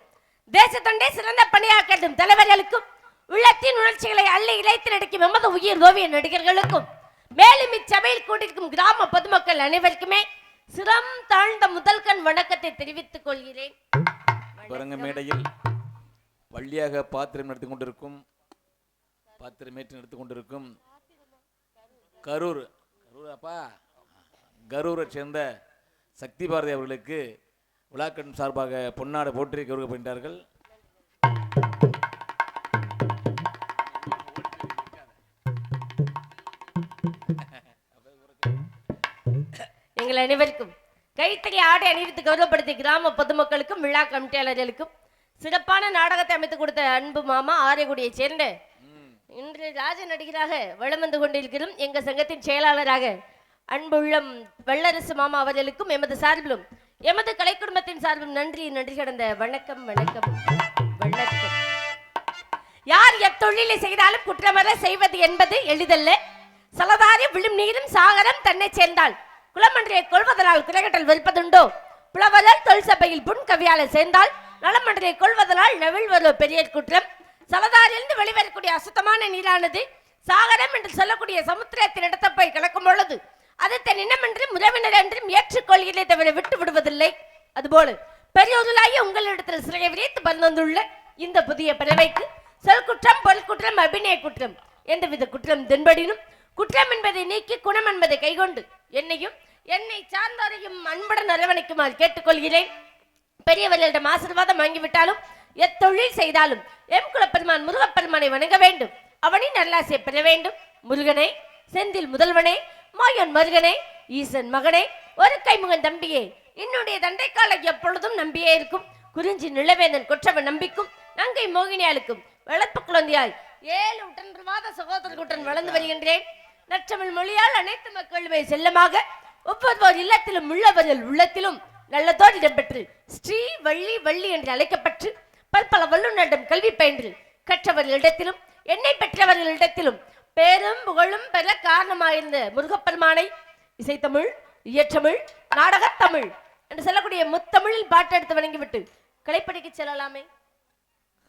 Speaker 4: தேசத்தொண்டே சிறந்த பணியாற்றும் தலைவர்களுக்கும் உள்ளத்தின் உணர்ச்சிகளை அள்ளி இழைத்து நடிக்கும் எமது உயிர் ஓவிய நடிகர்களுக்கும் மேலும் இச்சபையில் கூட்டிருக்கும் கிராம பொதுமக்கள் அனைவருக்குமே சிரம் தாழ்ந்த முதல்கண் வணக்கத்தை தெரிவித்துக் கொள்கிறேன்.
Speaker 3: பரங்க மேடையில் பள்ளியாக பாத்திரமேற்று கொண்டிருக்கும் கரூரை சேர்ந்த சக்தி பாரதி அவர்களுக்கு விழாக்கண் சார்பாக பொன்னாடை போற்றி கௌரவப்படுகிறார்கள்.
Speaker 4: எங்கள் அனைவருக்கும் கைத்தறி ஆடை அணிவித்து கௌரவப்படுத்திய கிராம பொதுமக்களுக்கும் விழா கமிட்டியாளர்களுக்கும் சிறப்பான நாடகத்தை அமைத்துக் கொடுத்த அன்பு மாமா ஆரைக்குடியை சேர்ந்த இன்று ராஜ நடிகராக வலம் வந்து கொண்டிருக்கிறோம் எங்க சங்கத்தின் செயலாளராக அன்புள்ளம் வல்லரசு மாமா அவர்களுக்கும் எமது சார்பிலும் எமது கலை குடும்பத்தின் சார்பிலும் நன்றி கடந்த வணக்கம் வணக்கம் வணக்கம். யார் எத்தொழிலை செய்தாலும் குற்றமற செய்வது என்பது எளிதல்ல. சலதாரி விழும் நீரும் சாகரம் தன்னை சேர்ந்தால் குளமன்றையை கொள்வதனால் குறைகட்டல் வெறுப்பதுண்டோ புலவரால் தொல் சபையில் புன் கவியாளர் சேர்ந்தால் நலமன்றையை கொள்வதனால் நவிழ் வரும் பெரிய குற்றம். சலதாரிலிருந்து வெளிவரக்கூடிய அசுத்தமான நீரானது சாகரம் என்று சொல்லக்கூடிய சமுத்திரத்தின் இடத்தை போய் கலக்கும் பொழுது அது தன் இனமென்றும் உறவினர் என்றும் ஏற்றுக்கொள்கிறதை தவிர விட்டு விடுவதில்லை. அதுபோல பெரியோர்களாகி உங்களிடத்தில் சிறையை விரித்து வந்துள்ள இந்த புதிய பிறவைக்கு சொல் குற்றம் பொருள் குற்றம் அபிநய குற்றம் எந்தவித குற்றம் தென்படினும் குற்றம் என்பதை நீக்கி குணம் என்பதை கைகொண்டு என்னையும் என்னை சார்ந்தவரையும் அன்புடன் அரவணைக்குமாறு கேட்டுக்கொள்கிறேன். பெரியவர்களிடம் ஆசீர்வாதம் வாங்கிவிட்டாலும் எத்தொழில் செய்தாலும் எம் குலப்பெருமான் முருகப்பெருமானை வணங்க வேண்டும். அவனின் நல்லாசை பெற வேண்டும். முருகனை செந்தில் முதல்வனே மாயன் மருகனே ஈசன் மகனே ஒரு கைமுகன் தம்பியே என்னுடைய தண்டைக்கால எப்பொழுதும் நம்பியே இருக்கும். குறிஞ்சி நிலவேந்தன் கொற்றவன் நம்பிக்கும் நங்கை மோகினியாளுக்கும் வளர்ப்பு குழந்தையாய் 7 உடன்வாத சகோதரர்களுடன் வளர்ந்து வருகின்றேன். நற்றமிழ் மொழியால் அனைத்து மக்களுமே செல்லமாக ஒவ்வொருவர் இல்லத்திலும் உள்ளவர்கள் உள்ளத்திலும் நல்லதோடு இடம்பெற்று ஸ்ரீ வள்ளி வள்ளி என்று அழைக்கப்பட்டு பற்பல வல்லுநரிடம் கல்வி பயின்று கற்றவர்களிடத்திலும் என்னை பெற்றவர்களிடத்திலும் பேரும் புகழும் பெற காரணமாயிருந்த முருகப்பெருமானை இசைத்தமிழ் இயற்றமிழ் நாடகத்தமிழ் என்று சொல்லக்கூடிய முத்தமிழில் பாட்டெடுத்து வணங்கிவிட்டு கலைப்படிக்கு செல்லலாமே.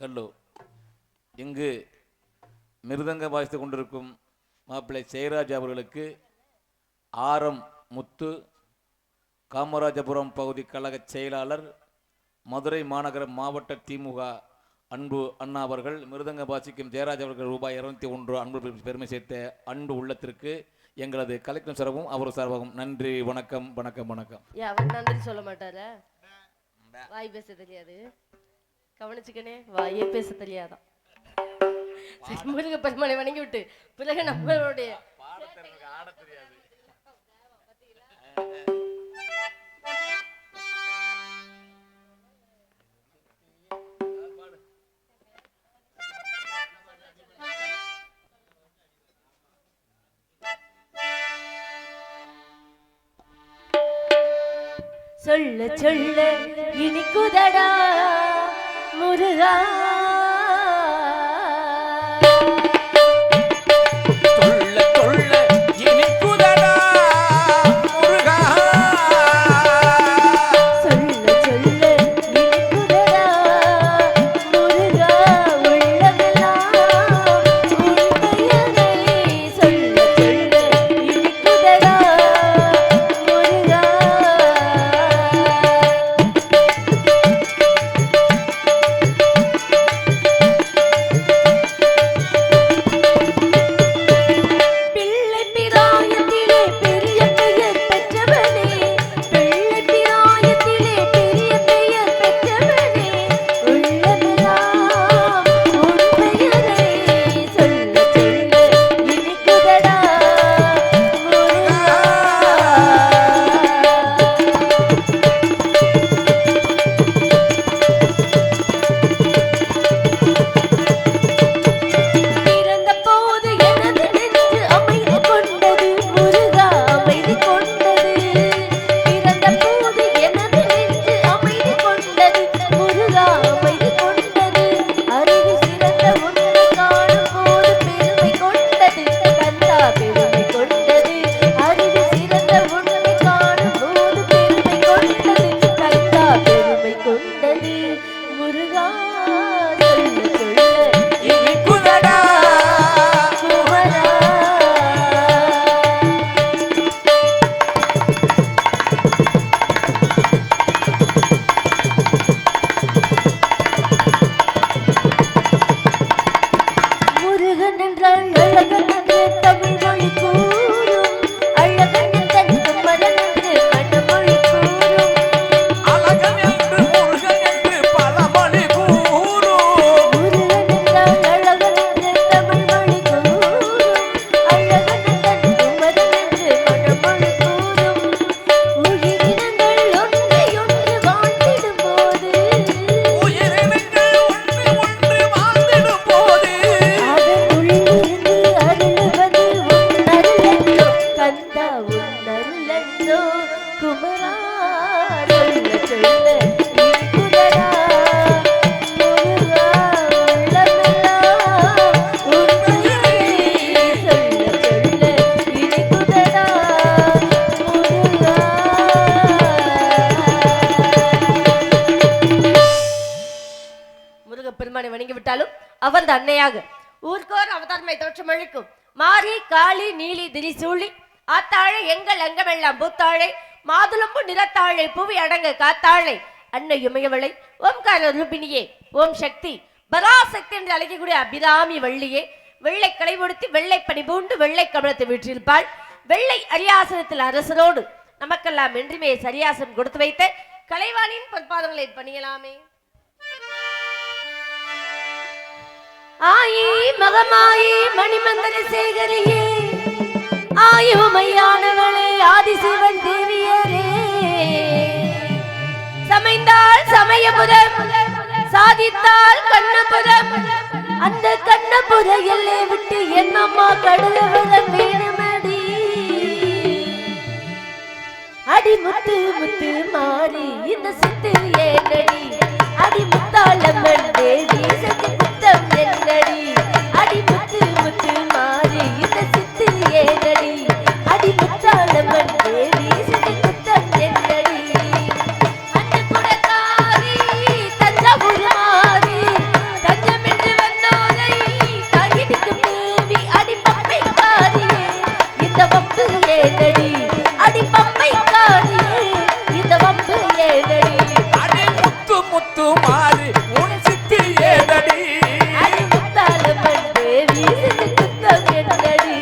Speaker 3: ஹலோ, இங்கு மிருதங்க வாசித்துக் கொண்டிருக்கும் மாப்பிள்ளை ஜெயராஜ் அவர்களுக்கு ஆரம் முத்து காமராஜபுரம் பகுதி கழக செயலாளர் மதுரை மாநகர மாவட்ட திமுக அன்பு அண்ணா அவர்கள் மிருதங்க வாசிக்கும் ஜெயராஜ் அவர்கள் ரூபாய் 201 அன்பு பெருமை சேர்த்த அன்பு உள்ளத்திற்கு எங்களது கலெக்டர் சார்பாகவும் அவர் சார்பாகவும் நன்றி வணக்கம் வணக்கம் வணக்கம்.
Speaker 4: அவர் நன்றி சொல்ல மாட்டாரா? வாய் பேச தெரியாது, கவனிச்சுக்கனே, வாயே பேச தெரியாதான். முருக பெருமானை வணங்கி விட்டு பிறகு நம்மளுடைய சொல்ல சொல்ல இனிக்குதடா முருகா நீரோ குமரா சொல்ல சொல்ல இனிக்குதடா முருகா உள்ளமெல்லாம் உன்னையே சொல்ல சொல்ல இனிக்குதடா முருகா. முருகப்பெருமானை வணங்கி விட்டாலும் அவர் அன்னையாக ஊர்கோர் அவதாரமை தோற்றமளிக்கும் மாரி காளி நீலி திரிசூழி ஆத்தாழை எங்கள் அங்கமெல்லாம் பூத்தாழை மாதுளம்பு நிறத்தாழை புவி அடங்க காத்தாழை அன்னை இமயவளை ஓம்கார ரூபிணியே ஓம் சக்தி பராசக்தி என்று அழைக்கக்கூடிய அபிராமி வள்ளியே வெள்ளை களைபொடுத்தி வெள்ளை பனி பூண்டு வெள்ளை கமலத்தை வீற்றிருப்பாள் வெள்ளை அரியாசனத்தில் அரசரோடு நமக்கெல்லாம் என்றுமே சரியாசனம் கொடுத்து வைத்த கலைவாணியின் பொற்பாதங்களை பணியலாமே. ஆயி மகமாயி மணிமந்திர சேகரியே ஆயுமையானவளே ஆதிசிவன் தேவியரே சமைந்தால் சமயபுரம் சாதித்தால் கண்ணபுரம் அந்த கண்ணபுர எல்லை விட்டு என்னம்மா கடுவதன் வேணுமடி அடி முத்து முத்து மாறி இந்த சித்து ஏனடி அடி முத்தாளம்மன் தேவி சக்தி முத்தம் என்னடி அடி முத்து முத்து மாறி இந்த சித்து ஏனடி அடி முத்தாளம்மன் தேவி சக்தி முத்தம் என்னடி அந்த குடக்காரி தஞ்சாவூர் மாறி தஞ்சமென்று வந்தோரை தாங்கிடிக்கும் தேவி அடி பம்பை காரியே இந்த வம்பு ஏனடி அடி பம்பை காரியே இந்த வம்பு ஏனடி
Speaker 3: முத்து மாறி உன் சித்தி ஏதடி
Speaker 4: அடி முத்தாளம்மன் தேவி சித்தி முத்தம் என்னடி.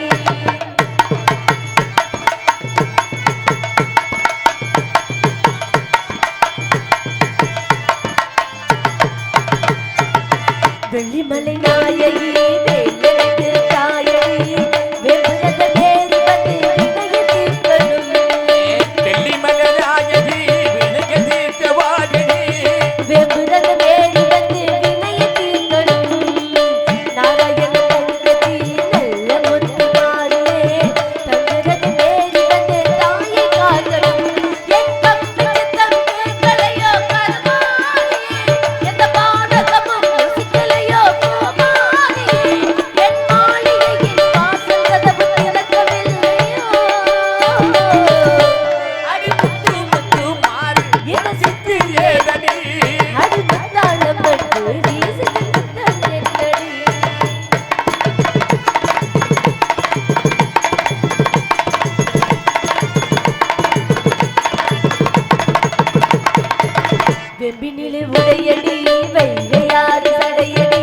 Speaker 4: வெள்ளிமலை நாயகி வேலனுக்கு தாயகி வெள்ளத தேடி வந்து வினையை தீர்க்கணும்
Speaker 3: வெள்ளிமலை நாயகி வினையை தீர்க்கவாயகி
Speaker 4: வெம்புரத தேடி வந்து வினையை தீர்க்கணும் நாராயண தங்கதி நல்ல முத்து மாறியே தங்கரத தேடி வந்து தாயை காக்கணும் என் பம்பு சித்தம் கேட்கலையோ கருமாரியே எந்த பாடகமும் யோசிக்கலையோ பூமாரியே என் மாளிகையின் வாசல் கதவு திறக்கவில்லையோ அடி முத்து முத்து
Speaker 3: மாறி
Speaker 4: இந்த சித்து
Speaker 3: ஏதடி
Speaker 4: அடி முத்தாளம்மன் தேவி சித்தி முத்தம் என்னடி. வெம்பினிலே உடையடி வைகையாறு சடையடி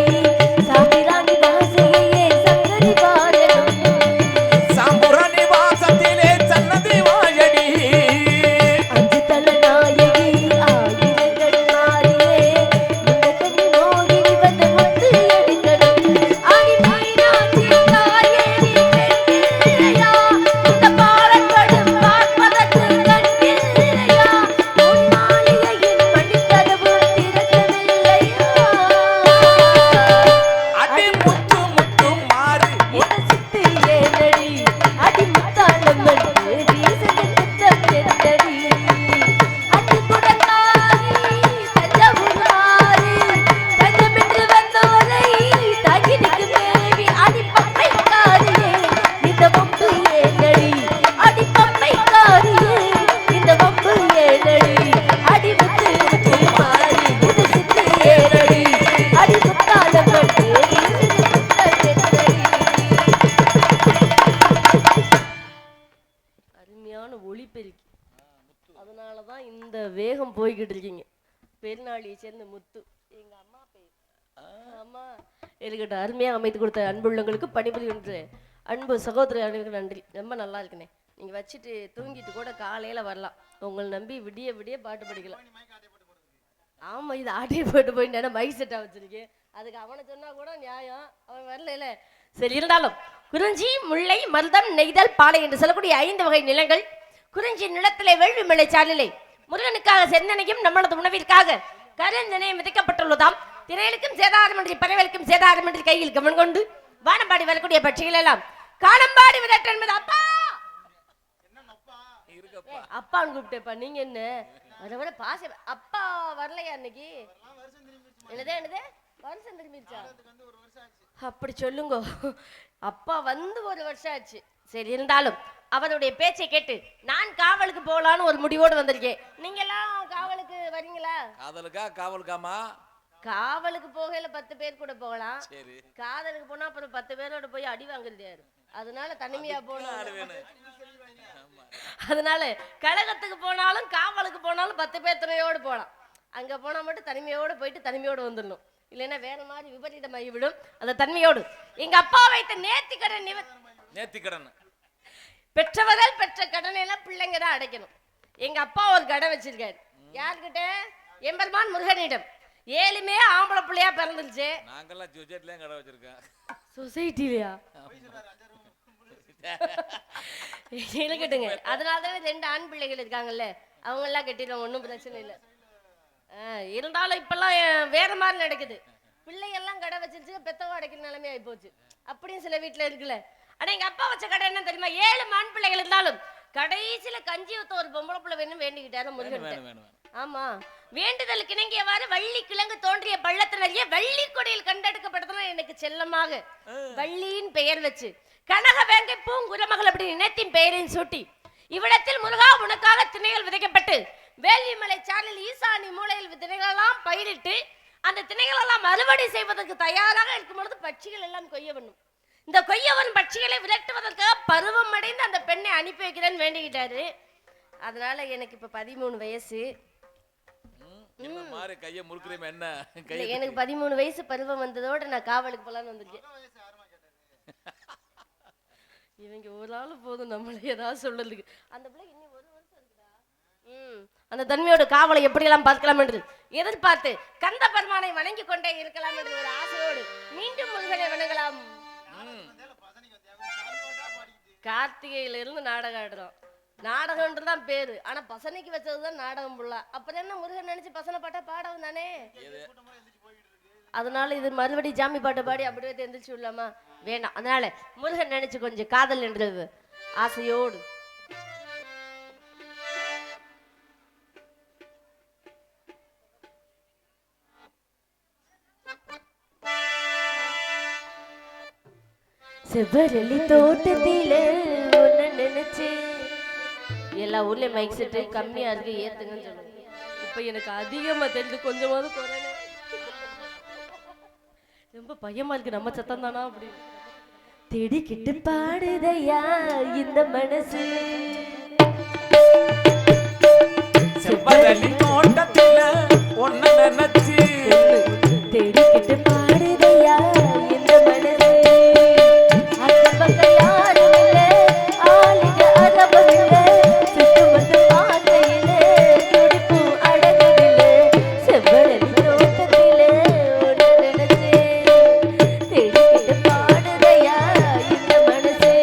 Speaker 4: சாமிராணி வாசையே சங்கரி பாடணும்
Speaker 3: சாம்புரணி வாசத்திலே சன்னதி வாயடி
Speaker 4: அஞ்சு தல நாயகி ஆயிரங்கள் மாறியே முண்டக்கண்ணி மோகினி வந்து முத்து எடுக்கணும் ஆடி மீனாட்சி தாயே நீ பெண்ணில்லையா இந்த பாலப்படும் பார்ப்பதற்கு கண்ணில்லையா உன் மாளிகையின் மணிக்கதவு திறக்கவில்லையா
Speaker 3: அடி முத்து முத்து மாறி
Speaker 4: இந்த சித்து ஏனடி அடி முத்தாளம்மன் தேவி சித்தி முத்தம் என்னடி அடி குடக்காரி தஞ்சாவூர் மாறி தஞ்சமென்று வந்தோரை தாங்கி நிற்கும் தேவி அடி பம்பை காரியே இந்த வம்பு ஏனடி அடி பம்பை காரியே இந்த வம்பு ஏனடி அடி முத்து முத்து மாறி இந்த சித்து ஏனடி அடி முத்தாளம்மன் தேவி சித்தி முத்தம் என்னடி. அருமையான ஒளிபெருக்கி அதனாலதான் இந்த வேகம் போய்கிட்டு இருக்கீங்க. பெருநாளியை சேர்ந்த முத்து எங்க அம்மா பேர் அம்மா என்கிட்ட அருமையாக அமைத்து கொடுத்த அன்புள்ளங்களுக்கு பணிபுரிகின்ற அன்பு சகோதரி அனைவருக்கு நன்றி. ரொம்ப நல்லா இருக்குண்ணே. நீங்க வச்சுட்டு தூங்கிட்டு கூட காலையில வரலாம். உங்களை நம்பி விடிய விடிய பாட்டு படிக்கலாம். ஆமா இது ஆட்டியை போட்டு போயிட்டு மைக் செட்டா வச்சிருக்கேன். அதுக்கு அவனை சொன்னா கூட நியாயம், அவன் வரல. சரி இருந்தாலும் குறிஞ்சி முல்லை மருதம் நெய்தல் பாலை என்று சொல்லக்கூடிய 5 வகை நிலங்கள் குறிஞ்சி நிலத்திலே வேள்வி மலை சாலிலே முருகனுக்காக செந்தனையும் நம்மளது உணவிற்காக கருந்தனை மிதிக்கப்பட்டுள்ளதாம். திரையிலுக்கும் சேதாரமின்றி பறவைகளுக்கும் சேதாரமின்றி கையில் கவன் கொண்டு வானம்பாடி வரக்கூடிய பட்சிகள் எல்லாம் காலம்பாடி விரட்டு என்பது அப்பா அப்பான்னு கூப்பிட்டேப்பா. நீங்க என்ன வர வர பாச அப்பா வரலையா அன்னைக்கு? என்னதே வருஷம் திரும்பிடுச்சா? அப்படி சொல்லுங்க. அப்பா வந்து ஒரு வருஷம் ஆச்சு. சரி, இருந்தாலும் அவருடைய பேச்சை கேட்டு நான் காவலுக்கு போகலான்னு ஒரு முடிவோடு வந்திருக்கேன். நீங்க எல்லாம் காவலுக்கு வரீங்களா?
Speaker 3: காதலுக்கா காவலுக்காமா?
Speaker 4: காவலுக்கு போகல 10 பேர் கூட போகலாம். காதலுக்கு போனா அப்புறம் 10 பேரோட போய் அடி வாங்குறது யாரு? அதனால தனிமையா போகணும். அதனால கழகத்துக்கு போனாலும் காவலுக்கு போனாலும் 10 பேர் துணையோடு போகலாம். அங்க போனா மட்டும் தனிமையோடு போயிட்டு தனிமையோடு வந்துடணும். இல்லைன்னா வேற மாதிரி விபரீதமாகி விடும். அந்த தன்மையோடு எங்க அப்பா வைத்த நேர்த்திக்கடன் பெற்றவர்கள் பெற்ற கடனை எல்லாம் பிள்ளைங்க தான் அடைக்கணும். எங்க அப்பா ஒரு கடன் வச்சிருக்காரு. யாருக்கிட்ட? எம்பெருமான் முருகனிடம். 7மே ஆம்பளை பிள்ளையா பிறந்துருச்சு.
Speaker 3: நாங்கெல்லாம் சொசைட்டிலயும் கடை வச்சிருக்கோம்.
Speaker 4: சொசைட்டிலயா? இருக்கட்டுங்க. அதனாலதான் 2 ஆண் பிள்ளைகள் இருக்காங்கல்ல, அவங்க எல்லாம் கட்டிடுவோம், ஒன்றும் பிரச்சனை இல்லை. இருந்தாலும் இப்பெல்லாம் வேற மாதிரி நடக்குது. பிள்ளைகள்லாம் கடை வச்சிருச்சு, பெத்தவ அடைக்கிற நிலைமை ஆகி போச்சு. அப்படியும் சில வீட்டுல இருக்குல்ல. ஆனா எங்க அப்பா வச்ச கடை என்ன தெரியுமா? 7 ஆண் பிள்ளைகள் இருந்தாலும் கடைசியில கஞ்சி ஊத்த ஒரு பொம்பளை பிள்ளை வேணும் வேண்டிக்கிட்டாரு முருகன். ஆமா, வேண்டுதலுக்கு இணங்கியவாறு வள்ளி கிழங்கு தோன்றிய பள்ளத்தினரையே வள்ளி கொடியில் கண்டெடுக்கப்பட்டதுன்னா எனக்கு செல்லமாக வள்ளியின் பெயர் வச்சு கனக வேங்கை பூங்குரமகள் அப்படி இனத்தின் பெயரின் சூட்டி இவ்விடத்தில் முருகா உனக்காக திணைகள் விதைக்கப்பட்டு வேலிமலை சாலையில் ஈசானி மூலையில் திணைகளெல்லாம் பயிரிட்டு அந்த திணைகளெல்லாம் அறுவடை செய்வதற்கு தயாராக இருக்கும் பொழுது பட்சிகள் எல்லாம் கொய்ய பண்ணும். இந்த கொய்யவன் பட்சிகளை விரட்டுவதற்காக பருவம் அடைந்து அந்த பெண்ணை அனுப்பி வைக்கிறேன்னு வேண்டிக்கிட்டாரு. அதனால எனக்கு இப்ப 13 வயசு. எனக்கு 13 வயசு பருவம் வந்ததோட நான் காவலுக்கு போலான்னு வந்திருக்கேன். இவங்க ஒரு ஆள் போதும் நம்மள ஏதாவது சொல்றதுக்கு. அந்த பிள்ளைக்கு இன்னும் 1 வருஷம் இருக்குடா. அந்த தன்மையோட காவலை எப்படியெல்லாம் பார்க்கலாம் என்று எதிர்பார்த்து கந்த பெருமானை வணங்கி கொண்டே இருக்கலாம் என்று ஒரு ஆசையோடு மீண்டும் முருகனை வணங்கலாம். கார்த்திகையிலிருந்து நாடகம் ஆடுறோம். நாடகம்ன்றதான் பேரு, ஆனா பசனைக்கு வச்சதுதான் நாடகம் புள்ள. அப்புறம் என்ன முருகன் நினைச்சு பசனை பாட்டா பாடவும் தானே. அதனால இது மறுபடி ஜாமி பாட்டை பாடி அப்படியே எந்திரிச்சு விடலாமா? வேண்டாம். அதனால முருகன் நினைச்சு கொஞ்சம் காதல் என்றது ஆசையோடு செவ்வரளி தோட்டத்தில ஒன்னு நினைச்சு எல்லா ஊர்லயும் மைக் செட்டு கம்மியா இருக்கு ஏத்துங்கன்னு சொல்லுங்க. இப்ப எனக்கு அதிகமா தெரிஞ்சு கொஞ்சமாவது குறைய ரொம்ப பயமா இருக்கு. நம்ம சத்தம் தானா அப்படி தேடிக்கிட்டு பாடுதையா இந்த மனசு
Speaker 3: செவ்வரளி தோட்டத்தில ஒன்னு நினைச்சு
Speaker 4: தேடிக்கிட்டு பாடுதையா இந்த மனசு அக்கம் பக்கம் யாரும் இல்லை ஆளுங்க அரபம் இல்லை சுட்டு வந்து பார்க்கையில துடிப்பும் அடங்குதில்லை செவ்வரளி தோட்டத்தில ஒன்னு நினைச்சு தேடிக்கிட்டு பாடுதையா இந்த மனசு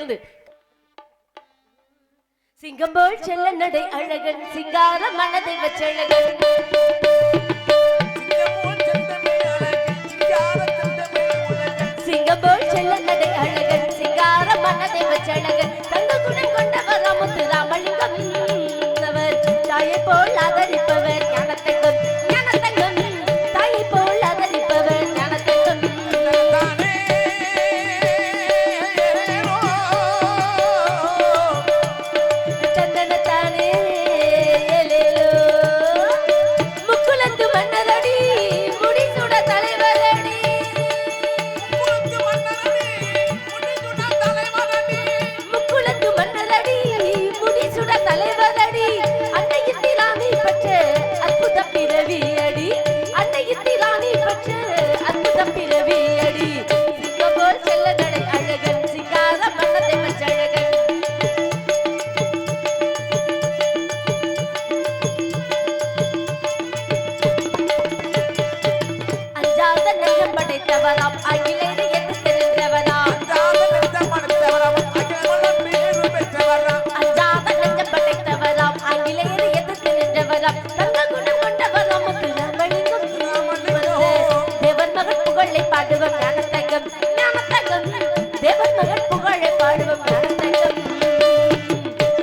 Speaker 4: சேர்ந்து சிங்கம்போல் செல்ல நடை அழகன் சிங்கார மனதை வச்சழகன் சிங்கம்போல் செல்ல நடை அழகன் சிங்கார மனதை வச்சழகன் தங்க குணம் கொண்டவர் அமுத்து ராமலிங்கம் அவர் தாயை போல் ஆதரிப்பவர் ஞானத்தங்கம் ஞானத்தங்கம் தாயை போல் ஆதரிப்பவர் ஞானத்தங்கம் சந்தனத்தானே ஏலேலோ முக்குலத்து மன்னரடி முடிசூட தலைவரடி முக்குலத்து மன்னரடி முடிசூட தலைவரடி அன்னையின் திராணி பற்ற அற்புத பிறவி அடி அன்னையின் திராணி பற்ற அற்புத பிறவி அடி சிங்கம்போல் செல்ல நடை அழகன் சிங்கார மன்னதை வச்சழகன் அஞ்சாத நெஞ்சம் படைத்தவராம் அகிலேறு எதிர்த்து நின்றவராம் அஞ்சாத நெஞ்சம் படைத்தவராம் ஆங்கிலேயரை எதிர்த்து நின்றவராம் தங்க குணம் கொண்டவராம் முத்துராமலிங்கம் தேவன் மகன் புகழை பாடுவோம் ஞானத்தங்கம் ஞானத்தங்கம் தேவன் மகன் புகழை பாடுவோம் ஞானத்தங்கம்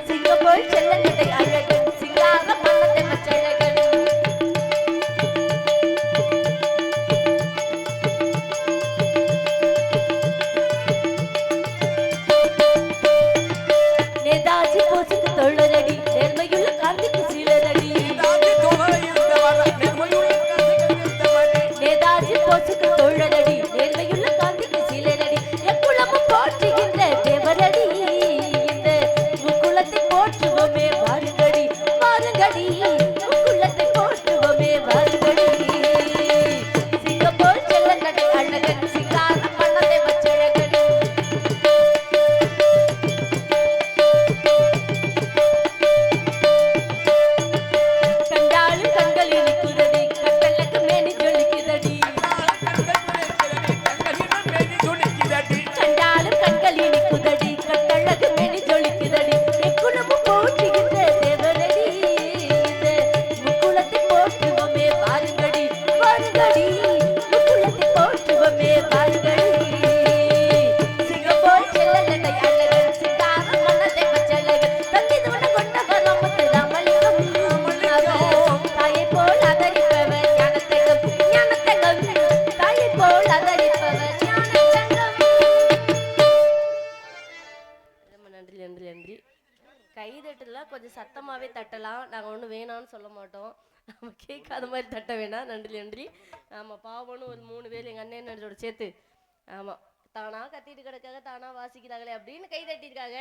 Speaker 4: சிங்கம்போல் செல்ல நடை அழகன் சிங்கார மன்னதை வச்சழகன் நேதாஜி போசுக்கு தொழரடி நேர்மையுள்ள காந்திக்கு சீலரடி நேதாஜி போசுக்கு தொழரடி நேர்மையுள்ள காந்திக்கு சீலரடி எக்குளமும் போற்றுகின்ற தேவரடி இந்த முக்குளத்தை போற்றுவோமே வாருங்கடி வாருங்கடி முக்குளத்தை போற்றுவோமே வாருங்கடி சிங்கம்போல் செல்ல நடை அழகன் சிங்கார மன்னதை வச்சழகன் கண்டாலும் கண்கள் இனிக்குதடி கட்டழகு மேனி ஜொலிக்குதடி கண்டாலும் கண்கள் இனிக்குதடி கட்டழகு மேனி ஜொலிக்குதடி எக்குளமும் போற்றுகின்ற தேவரடி இந்த முக்குளத்தை போற்றுவோமே வாருங்கடி வாருங்கடி முக்குளத்தை போற்றுவோமே வாருங்கடி சிங்கம்போல் செல்ல நடை அழகன் சிங்கார மன்னதை வச்சழகன் தந்தி துணை கொண்டவர் அமுத்து ராமலிங்கம் தாயை போல் ஆதரிப்பவர் ஞானத்தங்கம் ஞானத்தங்கம் தாயை போல் ஆதரிப்பவர் ஞானத்தங்கம் ரொம்ப நன்றி நன்றி நன்றி கைதட்டலாம் கொஞ்சம் சத்தமாவே தட்டலாம் நாங்க ஒன்றும் வேணாம்னு சொல்ல மாட்டோம் நம்ம கேட்காத மாதிரி தட்ட வேணாம் நன்றி நன்றி ஆமா பாவம்னு ஒரு 3 பேர் எங்க அண்ணனோட சேர்த்து ஆமா தானா கத்திட்டு கிடக்காக தானா வாசிக்கிறாங்களே அப்படின்னு கை தட்டியிருக்காங்க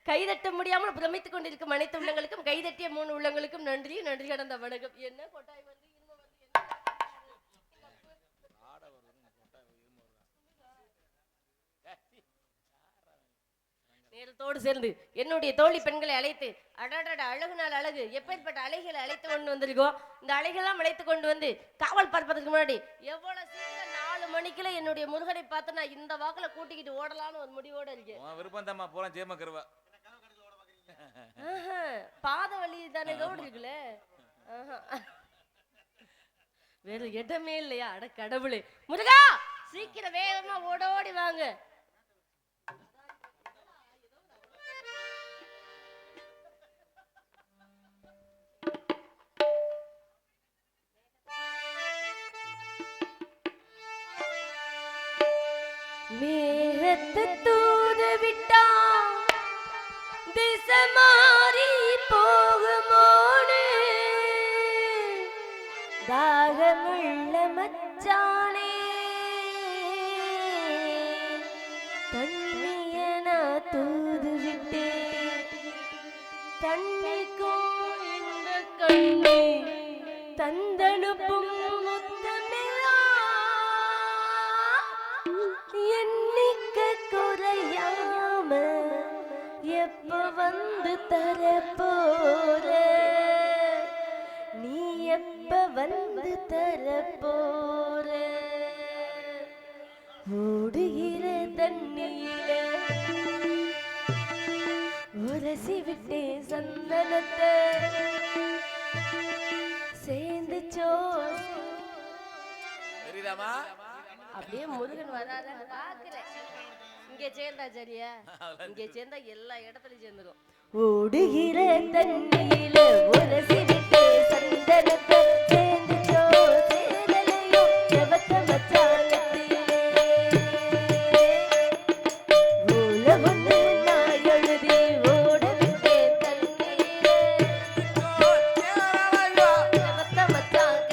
Speaker 4: கைதட்ட முடியாமல் பிரமித்துக் கொண்டிருக்கும் அனைத்து உள்ளங்களுக்கும் கைதட்டிய 3 உள்ளங்களுக்கும் நன்றி நன்றி கடந்த வணக்கம் என்ன கொட்டாய் வந்து நேரத்தோடு சேர்ந்து என்னுடைய தோழி பெண்களை அழைத்து அடடட அழகு நாள் அழகு எப்பேற்பட்ட அலைகளை அழைத்து கொண்டு வந்திருக்கோம் இந்த அலைகள்லாம் அழைத்து கொண்டு வந்து காவல் பார்ப்பதற்கு முன்னாடி எவ்வளவு சீக்கிரம் 4 மணிக்குள்ள என்னுடைய முருகனை பார்த்து நான் இந்த வாக்குல கூட்டிக்கிட்டு ஓடலாம்னு ஒரு முடிவோட இருக்கேன்
Speaker 3: விருப்பம் தாம்மா போலாம் ஜெயமா கருவா
Speaker 4: பாத வழி தானே ரோடு இருக்குல்ல வேற இடமே இல்லையா அட கடவுளே முருகா சீக்கிரம் வேகமா ஓடோடி வாங்க மேகத்து தூது விட்டா திசை மாறி போகுமோனு தாகமுள்ள மச்சானே தண்ணிய நான் தூது விட்டேன் தண்ணிக்கும் இந்த கண்ணி தந்தனுப்பும் எண்ணிக்க குறையாம எப்ப வந்து தர போற நீ எப்ப வந்து தர போற ஓடுகிற தண்ணியில உரசி விட்டே சந்தனத்தை சேர்ந்துச்சோ
Speaker 3: தெரியுதாமா?
Speaker 4: அப்படியே முருகன் வராதான்னு பாக்குறேன். இங்க சேர்ந்தா சரியா? இங்க சேர்ந்தா எல்லா இடத்துலயும் சேர்ந்துரும். ஓடுகிற தண்ணியில உரசி விட்டே சந்தனத்தை சேர்ந்துச்சோ சேரலையோ செவத்த மச்சானத்திலே ஓல ஒண்ணு நான் எழுதி ஓட விட்டே தண்ணியில செவத்த மச்சான்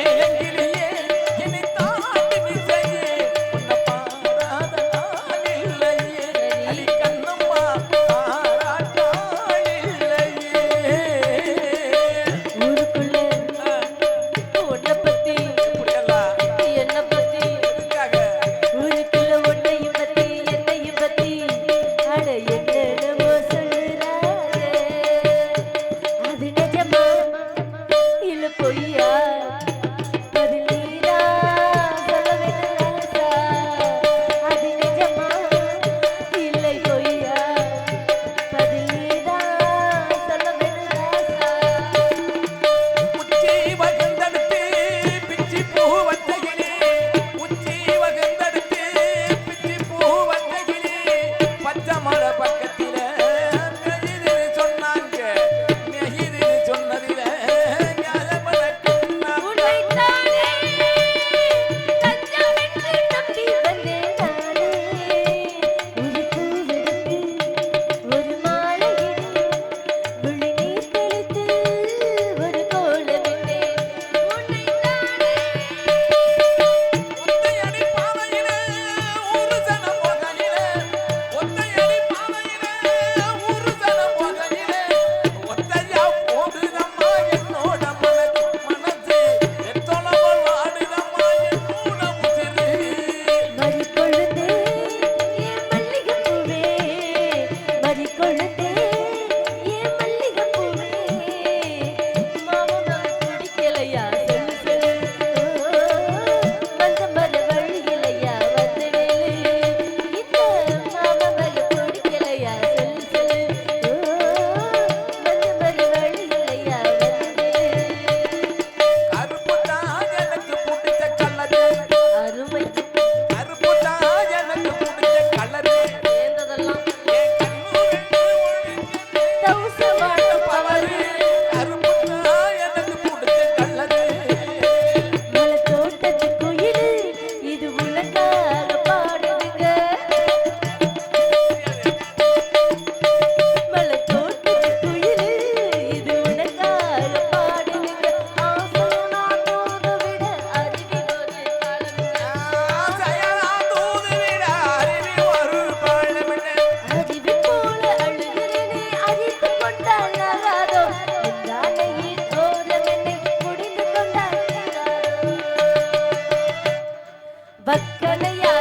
Speaker 4: கையிலே
Speaker 5: என்னை தாண்டி
Speaker 4: வக்கனையா